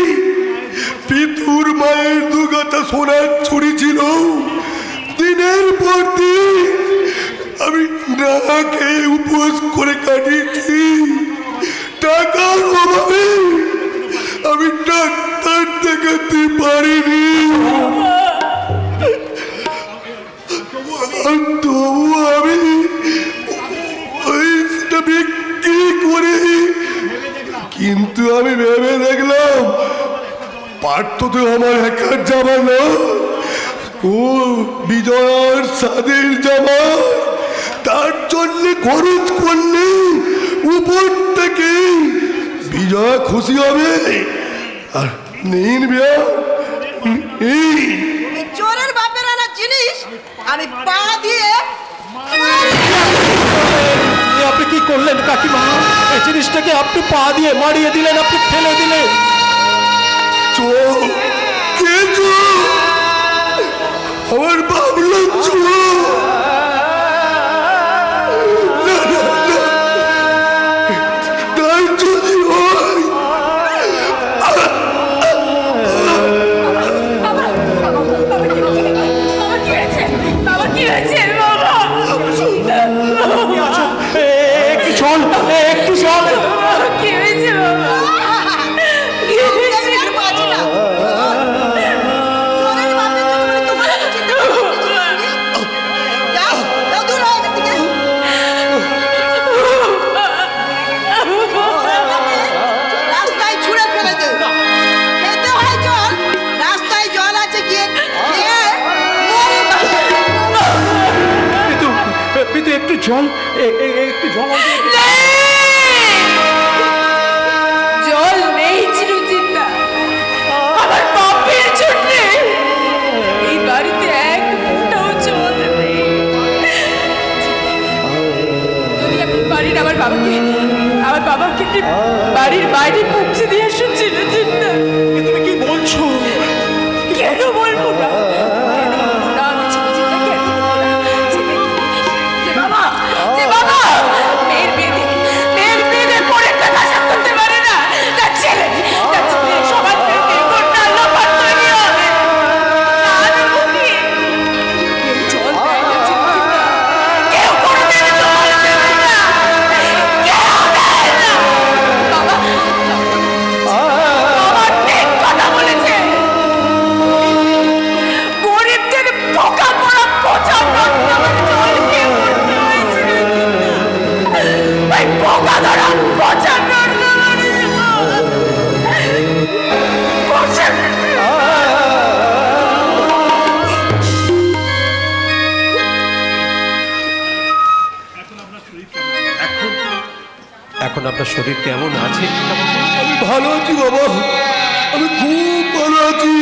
পিতুর মায়ের দুগাতা সোনার ছুরি ছিল। দিনের পর দিন আমি না খেয়ে উপোস করে কাটিয়েছি। টাকার অভাবে আমি ডাক্তার দেখাতে পারিনি। তবু আমি ওই সেটা বিক্রি করে, কিন্তু আমি ভেবে দেখলাম পার্থ তো আমার একার জামা না, ও বিজয়ার সাদের জামা। তার জন্য খরচ করলে উপর থেকে বিজয়া খুশি হবে। আর নিন বিয়া, নিন। এই চোরের বাপের আনা জিনিস আমি পা দিয়ে এ আপনি কি করলেন কাকিমা? এই জিনিসটাকে আপনি পা দিয়ে মারিয়ে দিলেন, আপনি ফেলে দিলেন। চোর কে? চোর আমার বাবলা চোর। না, না, না। তাই যদি হয় একটু চল, একটু চল। আমি আর বাঁচি না। চোরের বাপের জন্য বলে তোমার এত চিন্তা করতে হচ্ছে? যাও, যাও দূর হও এখান থেকে। রাস্তায় ছুঁড়ে ফেলে দে। খেতে হয় জল, রাস্তায় জল আছে গিয়ে খেয়ে মরে যাবে। পিতু, পিতু একটু জল, একটু জল। জল নেই চিরচিন্তা, আমার পাপের জন্য এই বাড়িতে এক ফোঁটাও জল নেই। যদি আপনি পারেন আমার বাবাকে একটু বাড়ির বাইরে পৌঁছে দিয়ে আসুন চিরচিন্তা। তুমি কি বলছো? কেন বলবো না? কেন বলবো না? আমি চিরচিন্তা কেন বলবো না? যে বাবা মেয়ের বিয়েতে পরে কথা সব করতে পারে না, তার ছেলে সমাজ বিরোধী ঘটনা লোপাট তৈরি হবে। আর মুখে কেউ জল দেয় না চিরচিন্তা, কেউ কোনোদিন জল দেবে না, কেউ দেয় না। বাবা ঠিক কথা বলেছে। গরিবদের বোকা পড়া পচা রক্ত আমার জল খেয়ে মরতে হয়েছিল। ওই বোকা ধরা পচা রক্ত পচা এখন আপনার শরীর কেমন আছে? আমি ভালো আছি বাবা, আমি খুব ভালো আছি।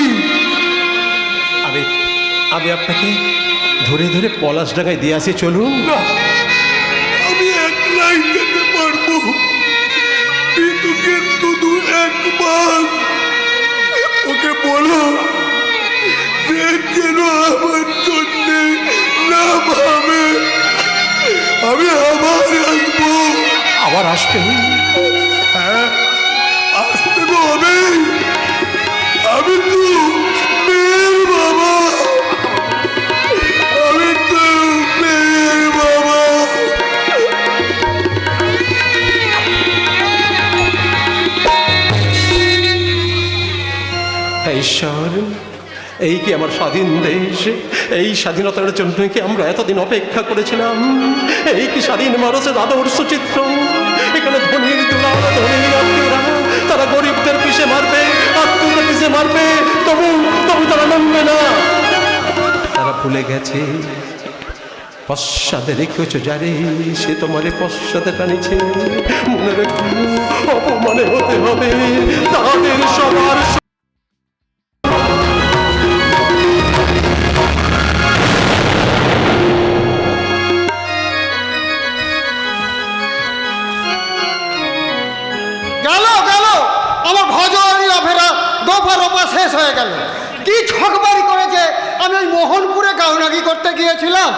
আমি আপনাকে ধরে ধরে পলাশডাঙ্গায় দিয়ে আসি, চলুন। না, আমি একলাই যেতে পারবো। পিতুকে শুধু একবার ওকে বলো সে যেন আমার জন্য না ভাবে। আমি আবার আসবো। আবার আসবেন? হ্যাঁ, আসতে তো হবে। আমি তো মেয়ের বাবা, আমি তো মেয়ের বাবা। ঈশ্বর, এই কি আমার স্বাধীন দেশ? এই স্বাধীনতার জন্য কি আমরা এতদিন অপেক্ষা করেছিলাম? এই কি স্বাধীন মানুষের আদর্শ চিত্র? এখানে ধনীর দুলাল, ধনীর আত্মীয়রা তারা তারা গরিবদের পিছে মারবে, আত্মীয়দের পিছে মারবে, তবু তবু তারা নামবে না। তারা ভুলে গেছে পশ্চাতে রেখেছ যারে, সে তোমারে পশ্চাতে টানিছে। মনে রেখো অপমানে হতে হবে তাদের সবার। গেল গেল আমার ভজনী অফেরা দফা রফা শেষ হয়ে গেল। কি ছকবারি করেছে! আমি ওই মোহনপুরে গাউনাগি করতে গিয়েছিলাম।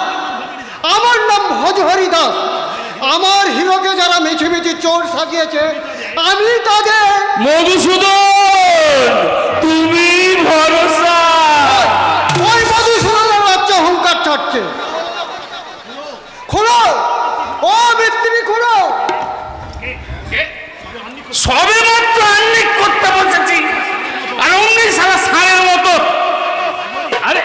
আমার নাম ভজহরি দাস। আমার হিরোকে যারা মিছিমিছি চোর সাজিয়েছে, আমি তাদের মধুসূদন, তুমি ভরসা। ওই মধুসূদনের বাচ্চা হুঙ্কার ছাড়ছে। খুলো, ও মিস্ত্রি খুলো। সবে মাত্র আন্নিক করতে বসেছি, আর অমনি সারা সারের মতো। আরে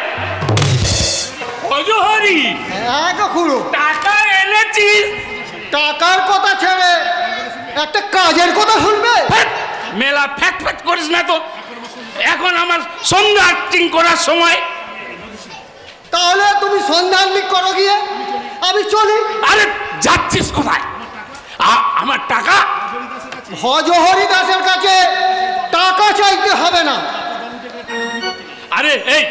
অজহরি, হ্যাঁ গো খুলো। টাকা এনেছিস? টাকার কথা ছেড়ে একটা কাজের কথা শুনবে? ফ্যাট, মেলা ফ্যাট ফ্যাট করিস না তো। এখন আমার সন্ধ্যা আর্টিং করার সময়। তাহলে তুমি সন্ধানলিক করো গিয়ে, আমি চলি। আরে যাচ্ছিস কোথায়? আমার টাকা। ভজহরি দাসের কাছে টাকা চাইতে হবে না। আরে এই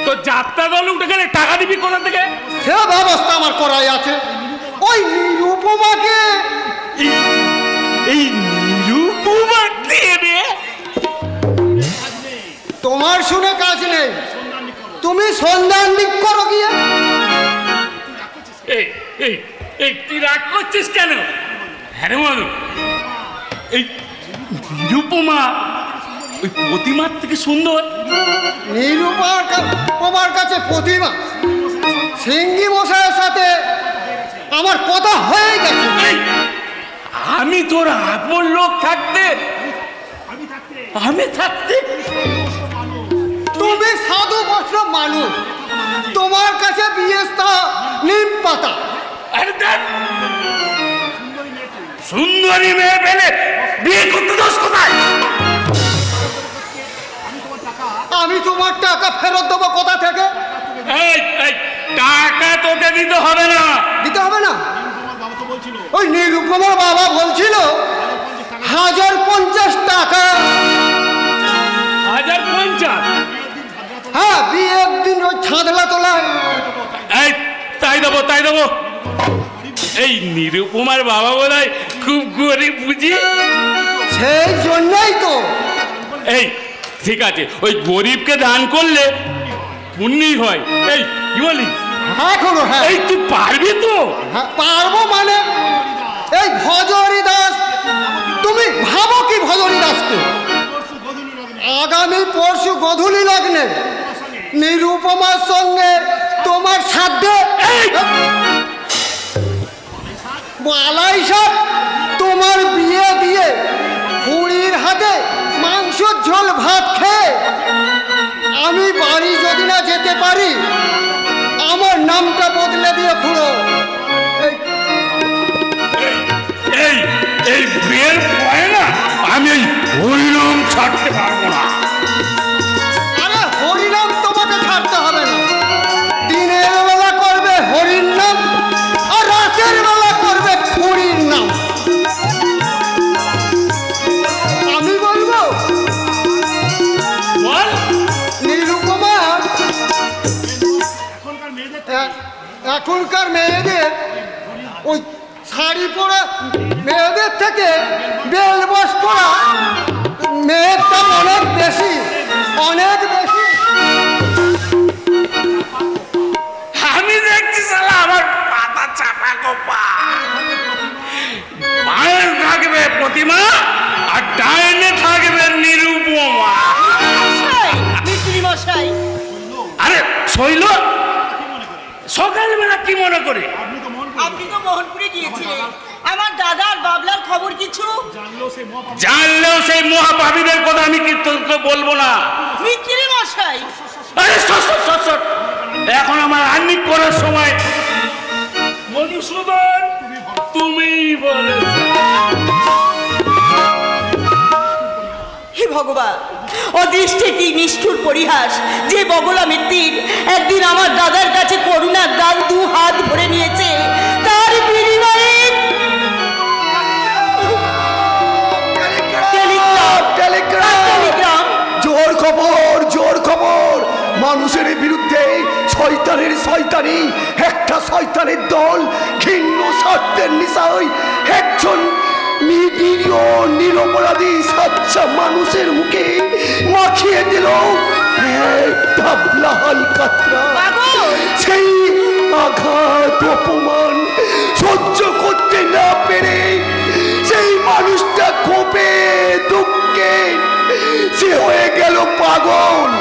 তো যাত্রা দল উঠে গেলে টাকা দিবি কোথা থেকে? সে ব্যবস্থা আমার করাই আছে। ওই নিরুপমাকে এই নিরুপমা কে রে? তোমার শুনে কাজ নেই, তুমি সন্ধানলিক করো গিয়ে। এই এই এই তুই রাগ করছিস কেন? হ্যাঁ রে মধু, এই নিরুপমা ওই প্রতিমার থেকে সুন্দর। নিরুপমার কাছে প্রতিমা সিঙ্গি মশাইয়ের সাথে আমার কথা হয়ে গেছে। এই, আমি তোর আপন লোক থাকতে, আমি থাকতে তুমি সাধু বস্ত্র মানুষ, তোমার কাছে বিয়েস্তা নিম পাতা। আরে দেখ, সুন্দরী মেয়ে পেলে বিয়ে করতে দোষ কোথায়? আমি তোমার টাকা ফেরত দেবো কোথা থেকে? এই এই টাকা তোকে দিতে হবে না। দিতে হবে না? ওই নিরুপমার বাবা বলছিল 1050 টাকা। 1050? হ্যাঁ, বিয়ের দিন ওই ছাদলা তোলায়। এই তাই দেবো তাই দেবো। এই নিরুপমার বাবা বোধহয় খুব গরিব বুঝি। সেই জন্যই তো। এই ঠিক আছে, ওই গরিবকে দান করলে পুণ্যই হয়। এই কি বলি? হ্যাঁ করো, হ্যাঁ এই তুই পারবি তো? হ্যাঁ, পারবো মানে। এই ভজহরি দাস, তুমি ভাবো কি ভজহরি দাসকে? আগামী পরশু গধূলি লগ্নে নিরুপমার সঙ্গে তোমার সাধ্যে বালাই সব তোমার বিয়ে দিয়ে খুঁড়ির হাতে মাংসর ঝোল ভাত খেয়ে আমি বাড়ি যদি না যেতে পারি, আমার নামটা বদলে দিয়ে খুঁড়ো। এই এই বিয়ের পরে না আমি ওই হরিনাম ছাড়তে পারবো না। আরে হরিনাম তোমাকে ছাড়তে হবে না। দিনের বেলা করবে হরির নাম, আর রাতের বেলা করবে খুঁড়ির নাম। আমি বলবো বল। নিরুপমা, এখনকার মেয়েদের ওই শাড়ি পরা মেয়েদের থেকে বেলবস পরা মেয়ের দাম অনেক বেশি, অনেক বেশি। আমি দেখছি শালা আমার পাতা চাপা কোপা। বাঁয়ে থাকবে প্রতিমা আর ডাইনে থাকবে নিরুপমা। মিস্ত্রি মশাই, আরে শৈল, সকালবেলা কি মনে করে? আপনি তো মোহনপুরে গিয়েছিলেন, আমার দাদা আর বাবলার খবর কিছু জানলেও সেই মহাপাপীদের কথা আমি কি তোকে বলবো না? মিস্ত্রি মশাই। আরে সর। এখন আমার আর্নিক করার সময়। মধুসূদন, তুমি বলে ভগবান, অদৃষ্টে কি নিষ্ঠুর পরিহাস যে বগলা মিত্তির একদিন আমার দাদার কাছে করুণার দান 2 হাত ভরে নিয়েছে, তার বিনিময়ে টেলিগ্রাম। জোর খবর, জোর খবর। মানুষের বিরুদ্ধে শয়তানের শয়তানি, একটা শয়তানের দল ঘৃণ্য স্বার্থের নিশায় একজন নিরীহ নিরপরাধী সাচ্চা মানুষের মুখে মাখিয়ে দিল একটা লাল কাতরা। সেই আঘাত অপমান সহ্য করতে না পেরে সেই মানুষটা ক্ষোভে দুঃখে সে হয়ে গেল পাগল।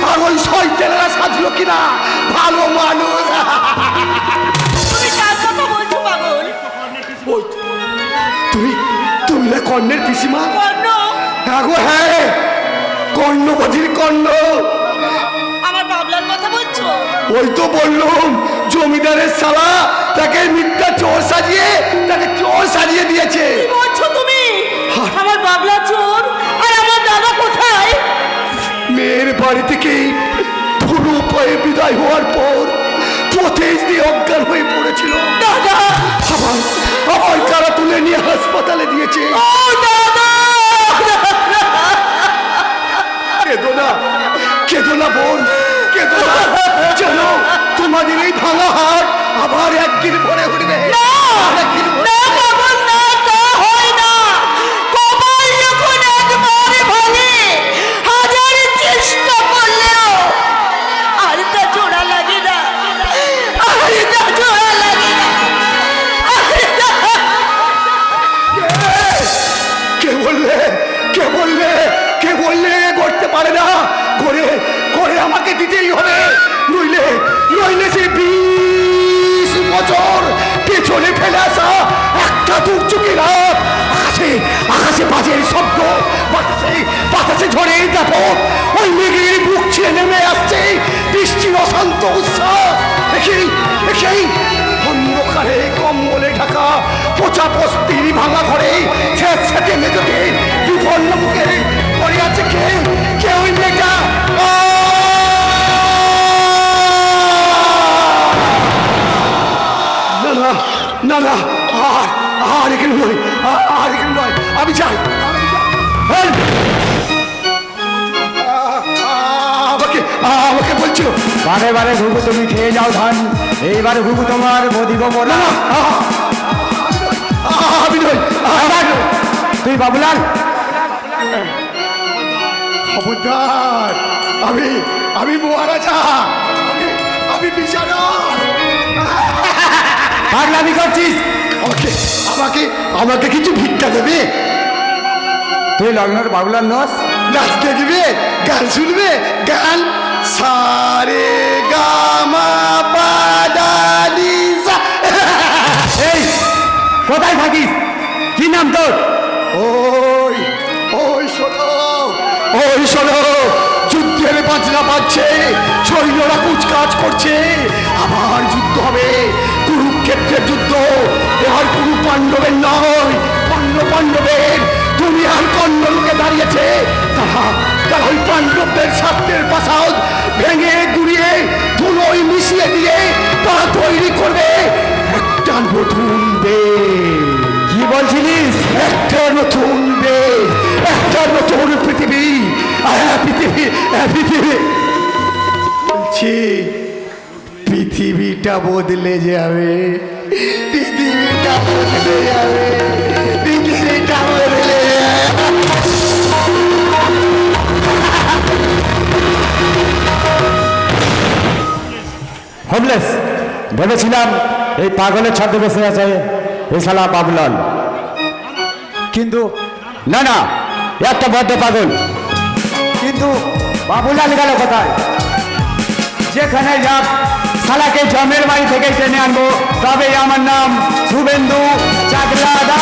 আর ওই শয়তানেরা সাজলো কিনা ভালো মানুষ। তুমি কার কথা বলছো পাগল? ওই তুমি না কর্ণের পিসিমা? কর্ণ? হ্যাঁ গো হ্যাঁ, কর্ণবতীর কর্ণ। আমার বাবলার কথা বলছো? ওই তো বললুম, জমিদারের শালা তাকে মিথ্যা চোর সাজিয়ে দিয়েছে। কি বলছো তুমি? আমার বাবলা চোর আর আমার দাদা কোথায়? মেয়ের বাড়ি থেকে ধুলো পায়ে বিদায় হওয়ার পর পথে দিয়ে অজ্ঞান হয়ে পড়েছিল। দাদা! আবার কারা তুলে নিয়ে হাসপাতালে দিয়েছে। ও দাদা! কেঁদো না বোন, কেঁদো না। যেন তোমাদের এই ভাঙা হাত আবার একদিন ভরে উঠবে। আরেকদিন ভরে না বাবুল, না, তা হয় না। কপাল যখন একবার ভাঙে, হাজার চেষ্টা করলেও আর তা জোড়া লাগে না, আর তা জোড়া লাগে না, আর তা কে বললে করতে পারে না? করে আমাকে দিতেই হবে, নইলে সে 20 বছর পেছনে ফেলে আসা একটা দুর্যোগের রাত। আকাশে বাজের শব্দ, বাতাসে ঝড়ের দাপট, ওই মেঘের বুক ছিঁড়ে নেমে আসছে বৃষ্টির অশান্ত উৎসাহ। সেই অন্ধকারে কম্বলে ঢাকা পচা বস্তির ভাঙা ঘরে ছেঁচে মেঝেতে বিপন্ন মুখে পড়ে আছে কে ওই মেয়েটা? না আর এখানে নয়, আমি যাই। আমাকে বলছো বারে বারে ঘুঘু তুমি খেয়ে যাও ধান, এইবারে ঘুঘু তোমার বদিব বলা। আমি নই, তুই বাবুলাল? খবরদার, আমি মহারাজা, আমি বিচারক। পাগলামি করছিস? আমাকে কিছু ভিক্ষা দেবে? তুই লগ্নের বাবুলাল নস? নাচ দেখবে, গান শুনবে, গান সারে গামা পাদানি সা। এই কোথায় থাকিস? কি নাম তোর? ওই শোনো, যুদ্ধের বাজনা বাজছে, সৈন্যরা কুচকাজ করছে, আবার যুদ্ধ হবে, কুরুক্ষেত্রের যুদ্ধ। এবার কুরু পাণ্ডবের নয়, পাণ্ডবের। দুনিয়ার কর্ণ লোকে দাঁড়িয়েছে, তারা ওই পাণ্ডবদের স্বার্থের প্রাসাদ ভেঙে গুড়িয়ে ধুলোয় মিশিয়ে দিয়ে তারা তৈরি করবে একটা নতুন দেশ। কি বলছিলিস? একটা নতুন দেশ, একটা নতুন পৃথিবী। বলছি পৃথিবীটা বদলে যাবে, পৃথিবীটা বদলে যাবে, পৃথিবীটা বদলে যাবে। হোমলেস ভেবেছিলাম এই পাগলের ছাদে বসে আছে এই শালা বাবুলাল, কিন্তু না একটা বদ্ধ পাগল। কিন্তু বাবুলাল গেল কোথায়? যেখানে যাক শালাকে জমের বাড়ি থেকে টেনে আনবো, তবে আমার নাম শুভেন্দু চাকলাদা।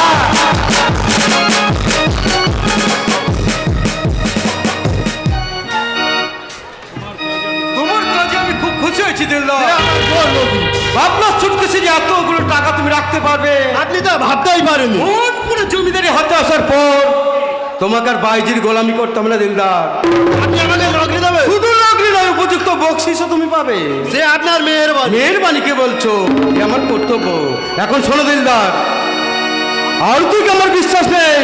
তোমার কাজে আমি খুব খুশি হয়েছি দিলদার। ভাবনা ছুটতেছে যে এতগুলো টাকা তুমি রাখতে পারবে। আপনি তো ভাবতেই পারেনি। পুরো জমিদারি হাতে আসার পর তোমাকে আর বাইজির গোলামি করতে হবে না দিলদার। আপনি আমাকে নকরি দেবে? শুধু নকরি নয়, উপযুক্ত বকশিসও তুমি পাবে। সে আপনার মেহেরবানি। মেহেরবানিকে বলছো, এ আমার কর্তব্য। এখন শোনো দিলদার, আর তুই আমার বিশ্বাস নেই,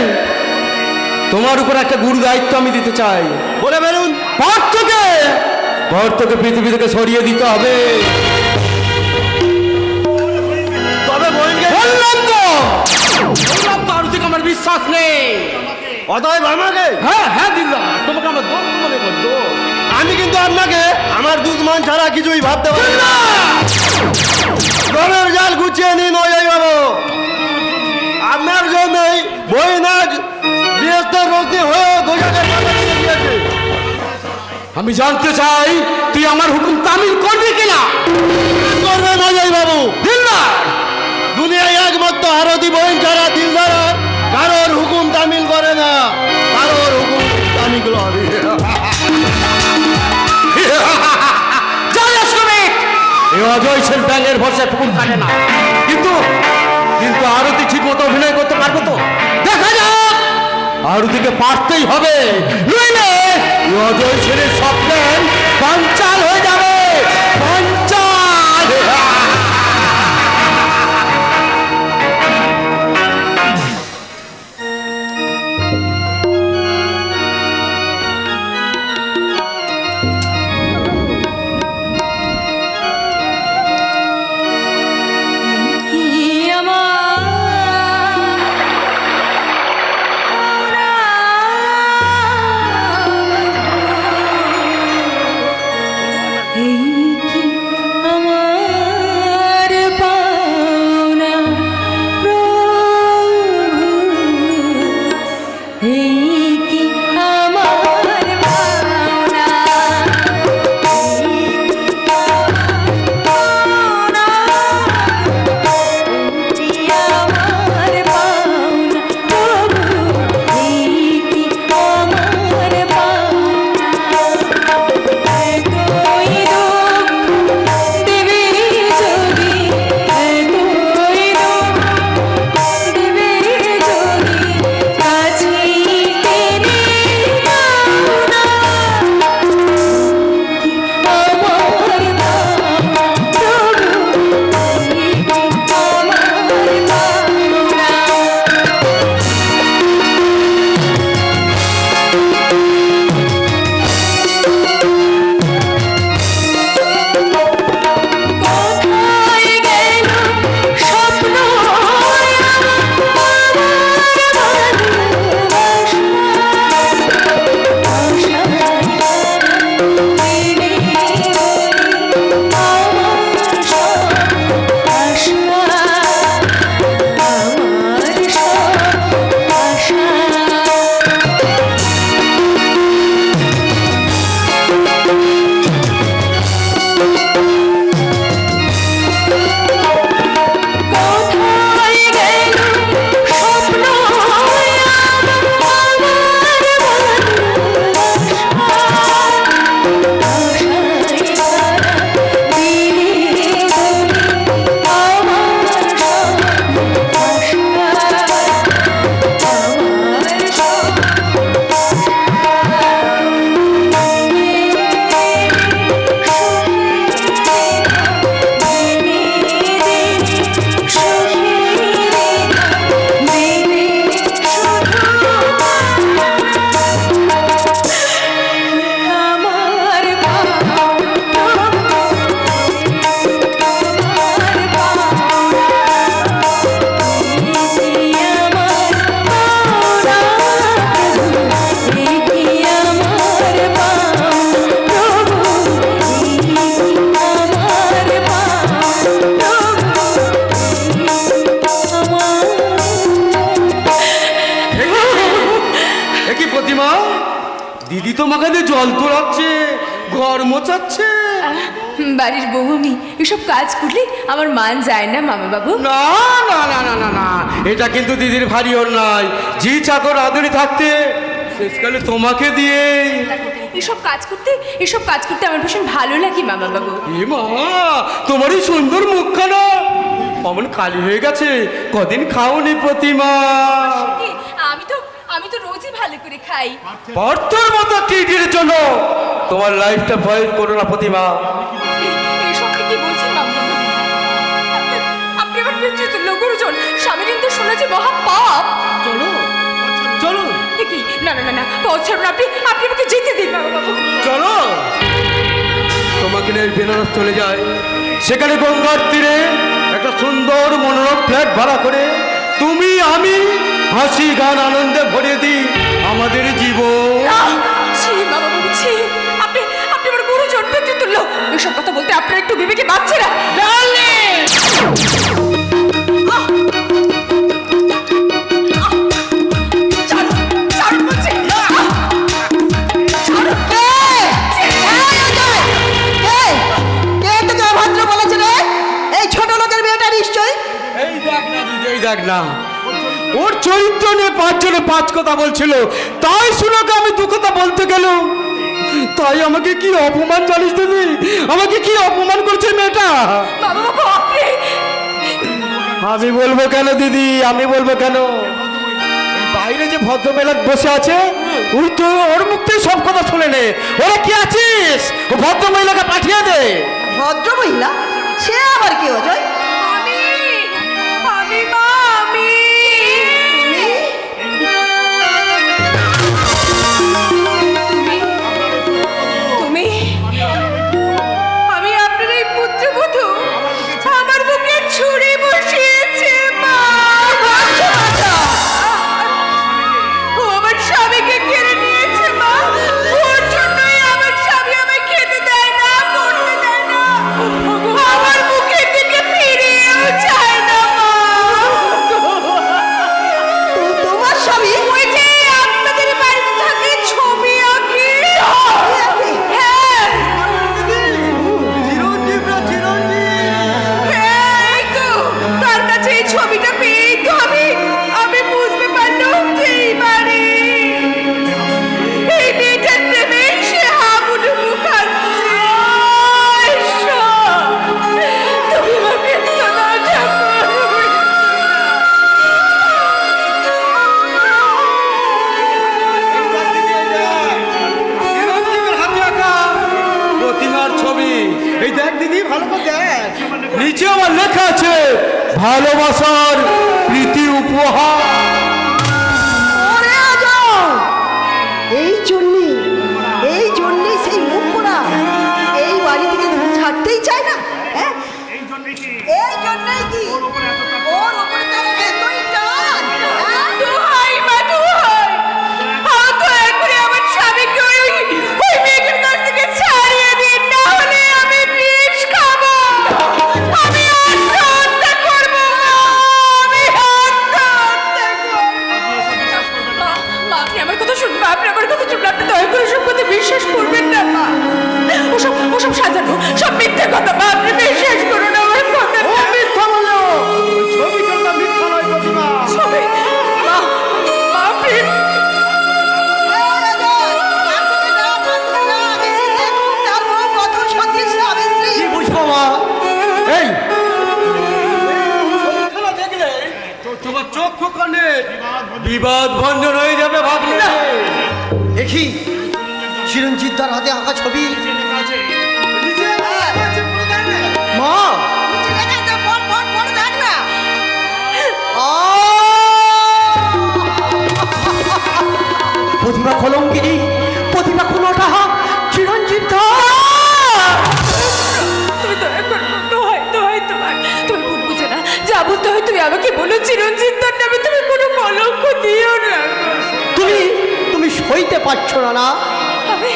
তোমার উপর একটা গুরু দায়িত্ব আমি দিতে চাই। বলে বেরুন। পার্থকে পৃথিবী থেকে সরিয়ে দিতে হবে। তবে বইনকে বললাম তো আরতিকে আমার বিশ্বাস নেই। অতএব আমাকে, হ্যাঁ হ্যাঁ দিলদার, তোমাকে আমার বন্ধু মনে করতো। আমি কিন্তু আপনাকে আমার দুশ্মন ছাড়া কিছুই ভাবতে পারি না। গমের জাল গুছিয়ে নিন ওই বাবু। আপনার জন্যই বইনাজ বৃহস্পতি রশ্মি হয়ে গোজাকে দিয়েছে। আমি জানতে চাই তুই আমার হুকুম তামিল করবি কিনা? করবেন অজয় বাবু। দিলদার, দুনিয়ায় একমাত্র আরতি বইন ছাড়া দিলদার কারোর হুকুম তামিল করে না, কারোর হুকুম তামিল করে। এই অজয় সেন ব্যাঙের ভরসায় পুকুর কাটে না। কিন্তু কিন্তু আরতি ঠিক মতো অভিনয় করতে পারবে তো? দেখা যাক। আরতিকে পারতেই হবে, নইলে এই অজয় সেনের স্বপ্ন পাঞ্চাল হয়ে যাবে। পাঞ্চাল। কি আমার পাওনা প্রভু, এই কি আমার পাওনা, এই কি আমার পাওনা, এই আমার পাওনা প্রভু, এই কি আমার পাওনা। এতই দুঃখ দেবে যদি, এতই দুঃখ দেবে যদি, কাছে টেনে নাও না। কি আমার পাওনা প্রভু, এই কি আমার পাওনা। কোথায় গেল স্বপ্ন আমার ভালোবাসা, আশায় দিনে আমার সব আশা, আমার সব আশা। কোথায় গেল স্বপ্ন আমার ভালোবাসা, আশায় সারা দিনে আমার সব আশা, আমার সব একই প্রতিমা, দিদি তোমাকে দিয়ে জল তোলাচ্ছে, ঘর মোচাচ্ছে। বাড়ির বউ আমি, এসব কাজ করলে আমার মান যায় না মামা বাবু। না না না না না না, এটা কিন্তু দিদির ভারী অন্যায়। জি চাকর আদরি থাকতে শেষকালে তোমাকে দিয়ে এসব কাজ করতে আমার ভীষণ ভালো লাগে মামা বাবু। এ মা, তোমার এই সুন্দর মুখখানা অমন কালি হয়ে গেছে, কদিন খাওনি প্রতিমা? আমি তো রোজই ভালো করে খাই। পার্থর মতো টিটির জন্য তোমার লাইফটা ভয় করো না প্রতিমা। এইসব কি বলছেন বাবু? আপনি আবার পিতৃ তুল্য গুরুজন, স্বামী কিন্তু শুনেছি মহা পাপ। চলো চলো এ কি? না না না না, পথ ছাড়ুন আপনি, আপনি আমাকে যেতে দিন বাবু। চলো, তোমাকে নিয়ে বেনারস চলে যায়। সেখানে গঙ্গার তীরে একটা সুন্দর মনোরম ফ্ল্যাট ভাড়া করে তুমি আমি হাসি গান আনন্দে ভরিয়ে দিই আমাদের জীবন। ছি বাবা বাবু, ছি। আপনি আপনি আমার গুরুজন, পিতৃ তুল্য। এসব কথা বলতে আপনার একটু বিবেকে বাঁচছে না। এই ছোট লোকের মেয়েটা নিশ্চয়ই। এই দেখ না দিদি, এই দেখ না, ওর চরিত্র নিয়ে পাঁচজনে পাঁচ কথা বলছিল, তাই শুনে আমি দু কথা বলতে গেল। তাই আমাকে কি অপমান জানিস দিদি, আমাকে কি অপমান করছে মেয়েটা। বাবা বাবু আপনি আমি বলবো কেন দিদি, আমি বলবো কেন? ওই বাইরে যে ভদ্রমহিলা বসে আছে, ওই তো ওর মুখ থেকে সব কথা শুনে নে। ওরা কি আছিস, ও ভদ্রমহিলাকে পাঠিয়ে দে। ভদ্র মহিলা, সে আবার কি অজয়? আমি মা, আমি তুমি আমি আপনার এই পুত্রবধূ, আমার বুকে ছুরি বসিয়েছে মা। ও আমার স্বামীকে কেড়ে নিয়েছে মা। ওর জন্যই আমার স্বামী আমায় খেতে দেয় না, পড়তে দেয় না, আমার মুখের দিকে ফিরেও চায় না মা। তোমার স্বামী? ওই যে আপনাদের বাড়িতে থাকে ছবি আঁকে। হ্যাঁ এই তো, তার কাছে এই ছবিটা পেয়েই তো আমি বুঝতে পারলাম যে এই বাড়ি, এই মেয়েটার প্রেমে সে হাবুডুবু খাচ্ছে। ঈশ্বর, তুমি আমাকে সাহায্য করো। চিরঞ্জীবের হাতে আঁকা প্রতিমার ছবি। এই দেখ দিদি, ভালো করে দেখ, নিচে আমার লেখা আছে ভালোবাসার প্রীতির উপহার। ওরে অজয়! এই জন্যেই সেই মুখ পোড়া এই বাড়ি থেকে ছাড়তেই চায় না। হ্যাঁ, এই জন্যেই কি ওর ওপরে তার এতই টান? হ্যাঁ? দোহাই মা, দোহাই, দয়া করে আমার স্বামীকে ওই মেয়েটার কাছ থেকে ছাড়িয়ে দিন, না হলে আমি বিষ খাবো। আমি আত্মহত্যা করবো মা, আমি আত্মহত্যা করবো। মা, আপনি আমার কথা শুনবেন, আপনি আমার কথা শুনবেন, আপনি দয়া করে সব কথা বিশ্বাস করবেন না মা। ওসব সাজানো, সব মিথ্যে কথা মা, আপনি বিশ্বাস করুন আমার কথা। মিথ্যা বললো, ছবিটা মিথ্যা নয় প্রতিমা। ছবি মা, আপনি এই অজয়! পার্থকে দাও, পার্থকে দাও। এই দেখুন, তার বউ কত সতীশ সাবিত্রী। কি বুঝবো মা? এই ছবিখানা দেখলে তোমার চক্ষু কানে বিবাদ ভঞ্জন হয়ে যাবে ভাবলে। দেখি চিরঞ্জিত দার হাতে আঁকা ছবি। মা, ঠিক আছে, পড় দেখ না। প্রতিমা কলঙ্কিনী, প্রতিমা কোনটা চিরঞ্জিত দা। তুমি দয়া করো, দোহাই তোমার, তুমি ভুল বুঝে না, যা বলতে হয় তুমি আমাকে বলো। চিরঞ্জিত দার নামে তুমি কোনো কলঙ্ক দিও না। তুমি সইতে পারছো না না? আমি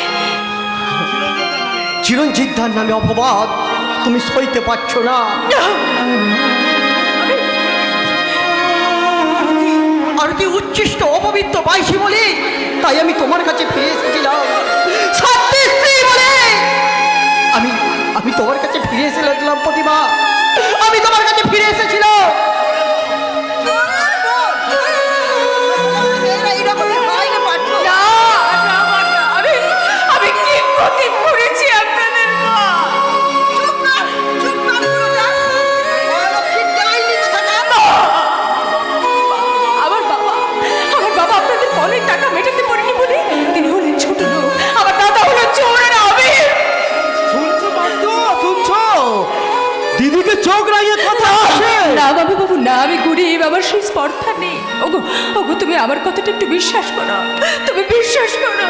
চিরঞ্জিত দার নামে অপবাদ তুমি সইতে পারছো না। আর তুই উচ্ছিষ্ট অপবিত্র পাইছি বলে তাই আমি তোমার কাছে ফিরে এসেছিলাম সত্যি স্ত্রী বলে। আমি তোমার কাছে ফিরে এসেছিলাম প্রতিমা, আমি তোমার কাছে ফিরে এসেছিলাম। এইরকমই হয় না পার্থ। আমি কি ক্ষতি করেছি আপনাদের মা? চুপ কর পুরোটা। অলক্ষিত ডাইনি কোথাকার। আমার বাবা আপনাদের বলে আমার সেই স্পর্ধা নেই। ওগো ওগো, তুমি আমার কথাটা একটু বিশ্বাস করো, তুমি বিশ্বাস করো।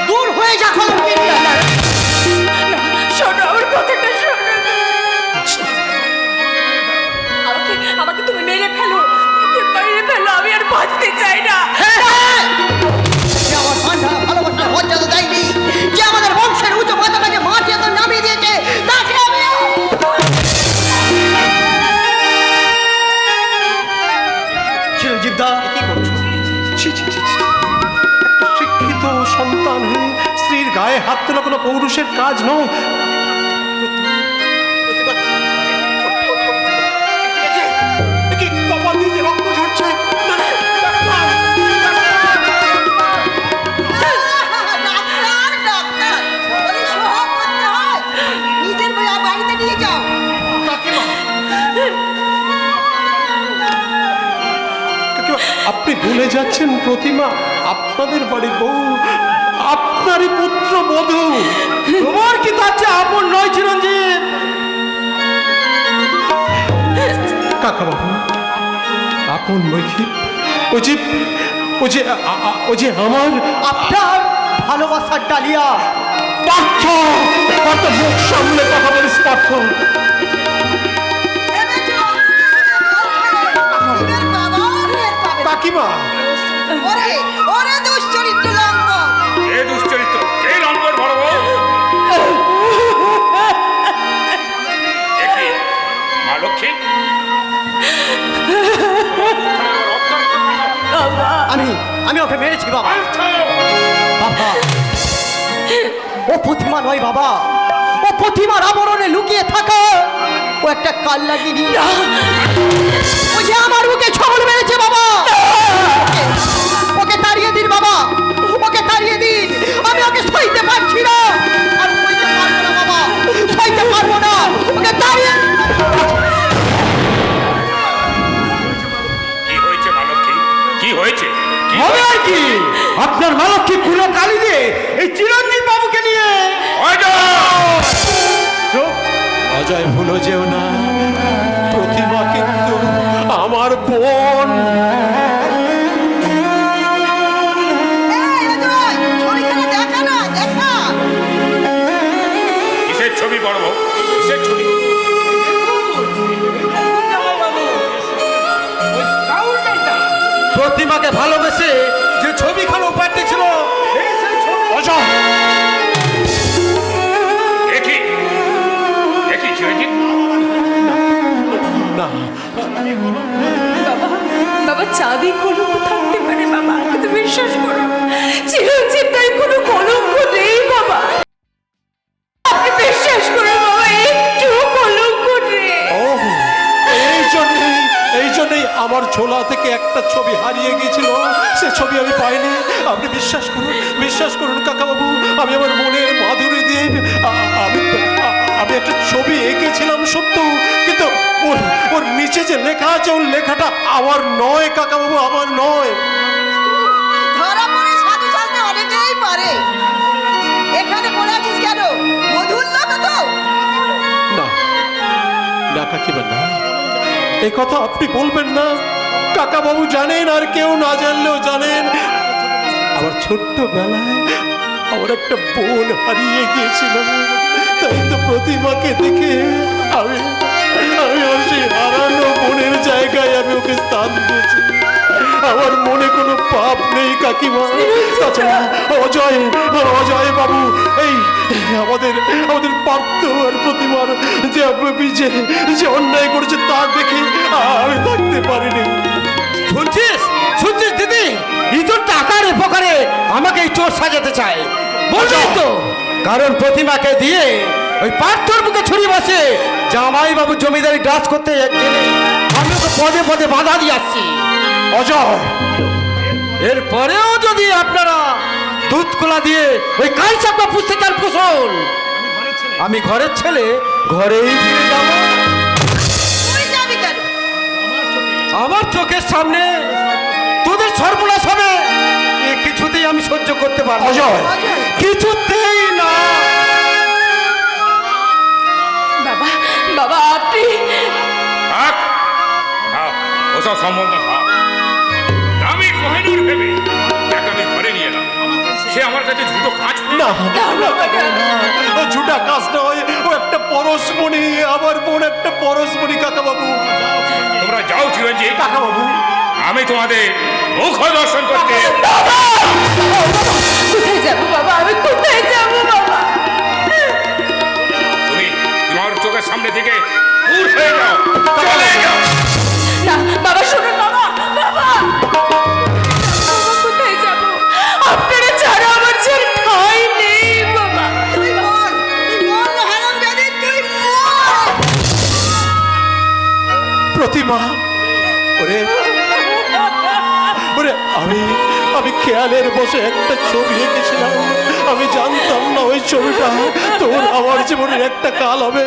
দূর হয়ে যা কলঙ্কিনী। না, না, না, শোনো আমার কথাটা শোনো। আমাকে তুমি মেরে ফেলো, মেরে ফেলো, আমি আর বাঁচতে চাই না। যে আমার ঠান্ডা ভালোবাসার মর্যাদা দেয়নি, যে আমাদের বংশের উঁচু পতাকাকে মাটিতে তো নামিয়ে দিয়েছে, তাকে আমি চিরঞ্জীব দা কি করছো? ছি, ছি, ছি, ছি। একটা শিক্ষিত সন্তান হয়ে স্ত্রীর গায়ে হাত তোলা কোনো পৌরুষের কাজ নয়। কি কপাল দিয়ে যে রক্ত ঝরছে? না, না, ডাক্তার! নিজের বাড়িতে নিয়ে যাও। কাকিমা, আপনি ভুলে যাচ্ছেন প্রতিমা আপনাদের বাড়ির বউ, আপনারই পুত্র বধূ। তোমার কি তার চেয়ে আপন নয় চিরঞ্জীব? কাকা বাবু আপন বৈকি, ও যে আমার আপনার ভালোবাসার ডালিয়া। পার্থ, পার্থ, মুখ সামনে কথা বলিস পার্থ। কাকিমা, এ দুশ্চরিত্র কে লম্বর বড় বউ? দেখি মা লক্ষ্মী, আমি ওকে মেরেছি বাবা। বাবা, ও প্রতিমা নয় বাবা, ও প্রতিমার আবরণে লুকিয়ে থাকা ও একটা কাল লাগিনি। ও যে আমার বুকে ছবল মেরেছে বাবা। ওকে তাড়িয়ে দিন বাবা, ওকে তাড়িয়ে দিন। আমি ওকে সইতে পারছি না, আর সইতে পারবো না বাবা, সইতে পারবো না। ওকে তাড়িয়ে দিন। কি হয়েছে মা লক্ষ্মী? কি হয়েছে? কি হবে আর কি, আপনার মালক্ষী কুলো কালি দিয়ে এই চিরঞ্জীব বাবুকে নিয়ে অজয় ভুলো যেও না, প্রতিমা কিন্তু আমার বোন। কিসের ছবি বড় বউ? কিসের ছবি? প্রতিমাকে ভালোবেসে যে ছবিখানা উপহার দিয়েছিল, এই সেই ছবি। অজয়, দেখি দেখি চিরঞ্জিত, না, বাবা, বাবা, চাঁদি কলঙ্ক থাকতে পারে বাবা, কিন্তু বিশ্বাস করো চিরঞ্জীব তাই কোনো কলঙ্ক নেই বাবা। আপনি বিশ্বাস করো বাবা, একটু কলঙ্ক নেই। ও এই জন্যই আমার ঝোলা থেকে একটা ছবি হারিয়ে গিয়েছিল, সে ছবি আমি পাইনি। আপনি বিশ্বাস করুন কাকাবাবু, আমি আমার মনের মাধুরী দিয়ে আমি একটা ছবি এঁকেছিলাম সত্য, কিন্তু ওর নিচে যে লেখা আছে, ওর লেখাটা আমার নয় কাকাবাবু, আমার নয়। ধরা পড়ে সাধু সাজতে অনেকেই পারে। এখানে পড়ে আছিস কেন? মধুর লোক তো। না না কাকিমা, না, এই কথা আপনি বলবেন না। কাকাবাবু জানেন, আর কেউ না জানলেও জানেন, আমার ছোট্টবেলায় আমার একটা বোন হারিয়ে গিয়েছিল। তাই তো প্রতিমাকে দেখে আমি আর সেই হারানো বোনের জায়গায় আমি ওকে স্থান দিয়েছি। আমার মনে কোনো পাপ নেই কাকিমা। তাছাড়া অজয় বাবু, এই আমাদের পার্থ আর প্রতিমার যে অন্যায় করেছে তা দেখে আমি থাকতে পারিনি। শুনছিস দিদি, ইঁদুর টাকার উপকারে আমাকে এই চোর সাজাতে চায়, বলছিস তো? কারণ প্রতিমাকে দিয়ে ওই পার্থর বুকে ছুরি বসে জামাই বাবু জমিদারি গ্রাস করতে গেলে আমি ওকে পদে পদে বাধা দিয়ে আসছি। অজয়, এরপরেও যদি আপনারা দুধ কোলা দিয়ে ওই কাল চাপা পুষতে চান ফসল, আমি ঘরের ছেলে ঘরেই ফিরে যাব। তুই যাবি কেন? আমার চোখের সামনে তোদের সর্বনাশ হবে, এ কিছুতেই আমি সহ্য করতে পারবো না। অজয়, কিছুতেই না। বাবা, বাবা, আপনি থাক থাক, ও সব সম্বন্ধ থাক। আমি কোহিনূর ভেবে যাকে আমি ঘরে নিয়ে এলাম, সে আমার কাছে ঝুটো কাজ না ও ঝুটা কাজ নয়, ও একটা পরশমণি, আমার বোন একটা পরশমণি কাকা বাবু। তোমরা যাও চিরঞ্জিত, কাকা বাবু আমি তোমাদের মুখ দর্শন করতে। কোথায় যাবো বাবা, আমি কোথায় যাবো বাবা? তুমি তোমার চোখের সামনে থেকে দূর হয়ে যাও, চলে যাও। না বাবা, শুনুন বাবা, বাবা বাবা, কোথায় যাবো? আপনারা ছাড়া আমার যে আর ঠাঁই নেই বাবা। তুই বল হারামজাদে, তুই বল। প্রতিমা, ওরে ওরে আমি খেয়ালের বসে একটা ছবি এঁকেছিলাম। আমি জানতাম না ওই ছবিটা তোর আমার জীবনের একটা কাল হবে।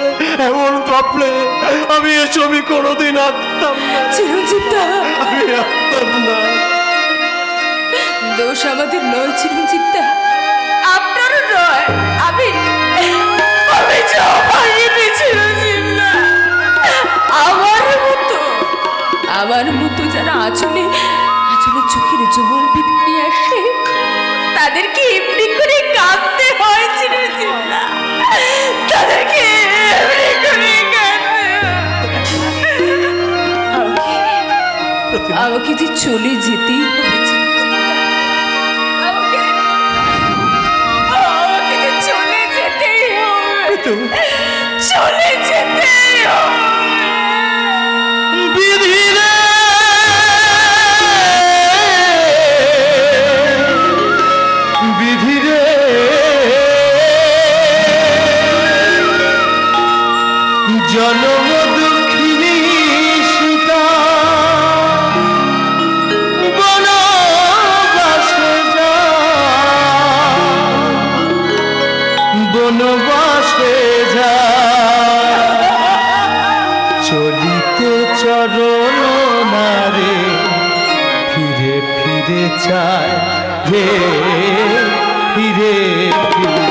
এমন ভাবলে আমি এই ছবি কোনোদিন আঁকতাম না, চিরঞ্জিতদা, আমি আঁকতাম না। দোষ আমাদের নয় চিরঞ্জিতদা, আপনারও নয়। আমি পারিনি চিরঞ্জিতদা। আমার মতো যারা আঁচলে চোখের জল বেঁধে নিয়ে আসে, তাদেরকে এমনি করে কাঁদতে হয় চিরঞ্জিতদা, তাদেরকে এমনি করে কাঁদতে হয়। আমাকে যে চলে যেতেই হবে চিরঞ্জিতদা, আমাকে যে চলে যেতেই হবে, চলে যেতেই হবে। বিধিরে জনম দুঃখিনী সীতা বনবাসে যা চলিতে চরণ নারে ফিরে ফিরে চায় হে ফিরে ফিরে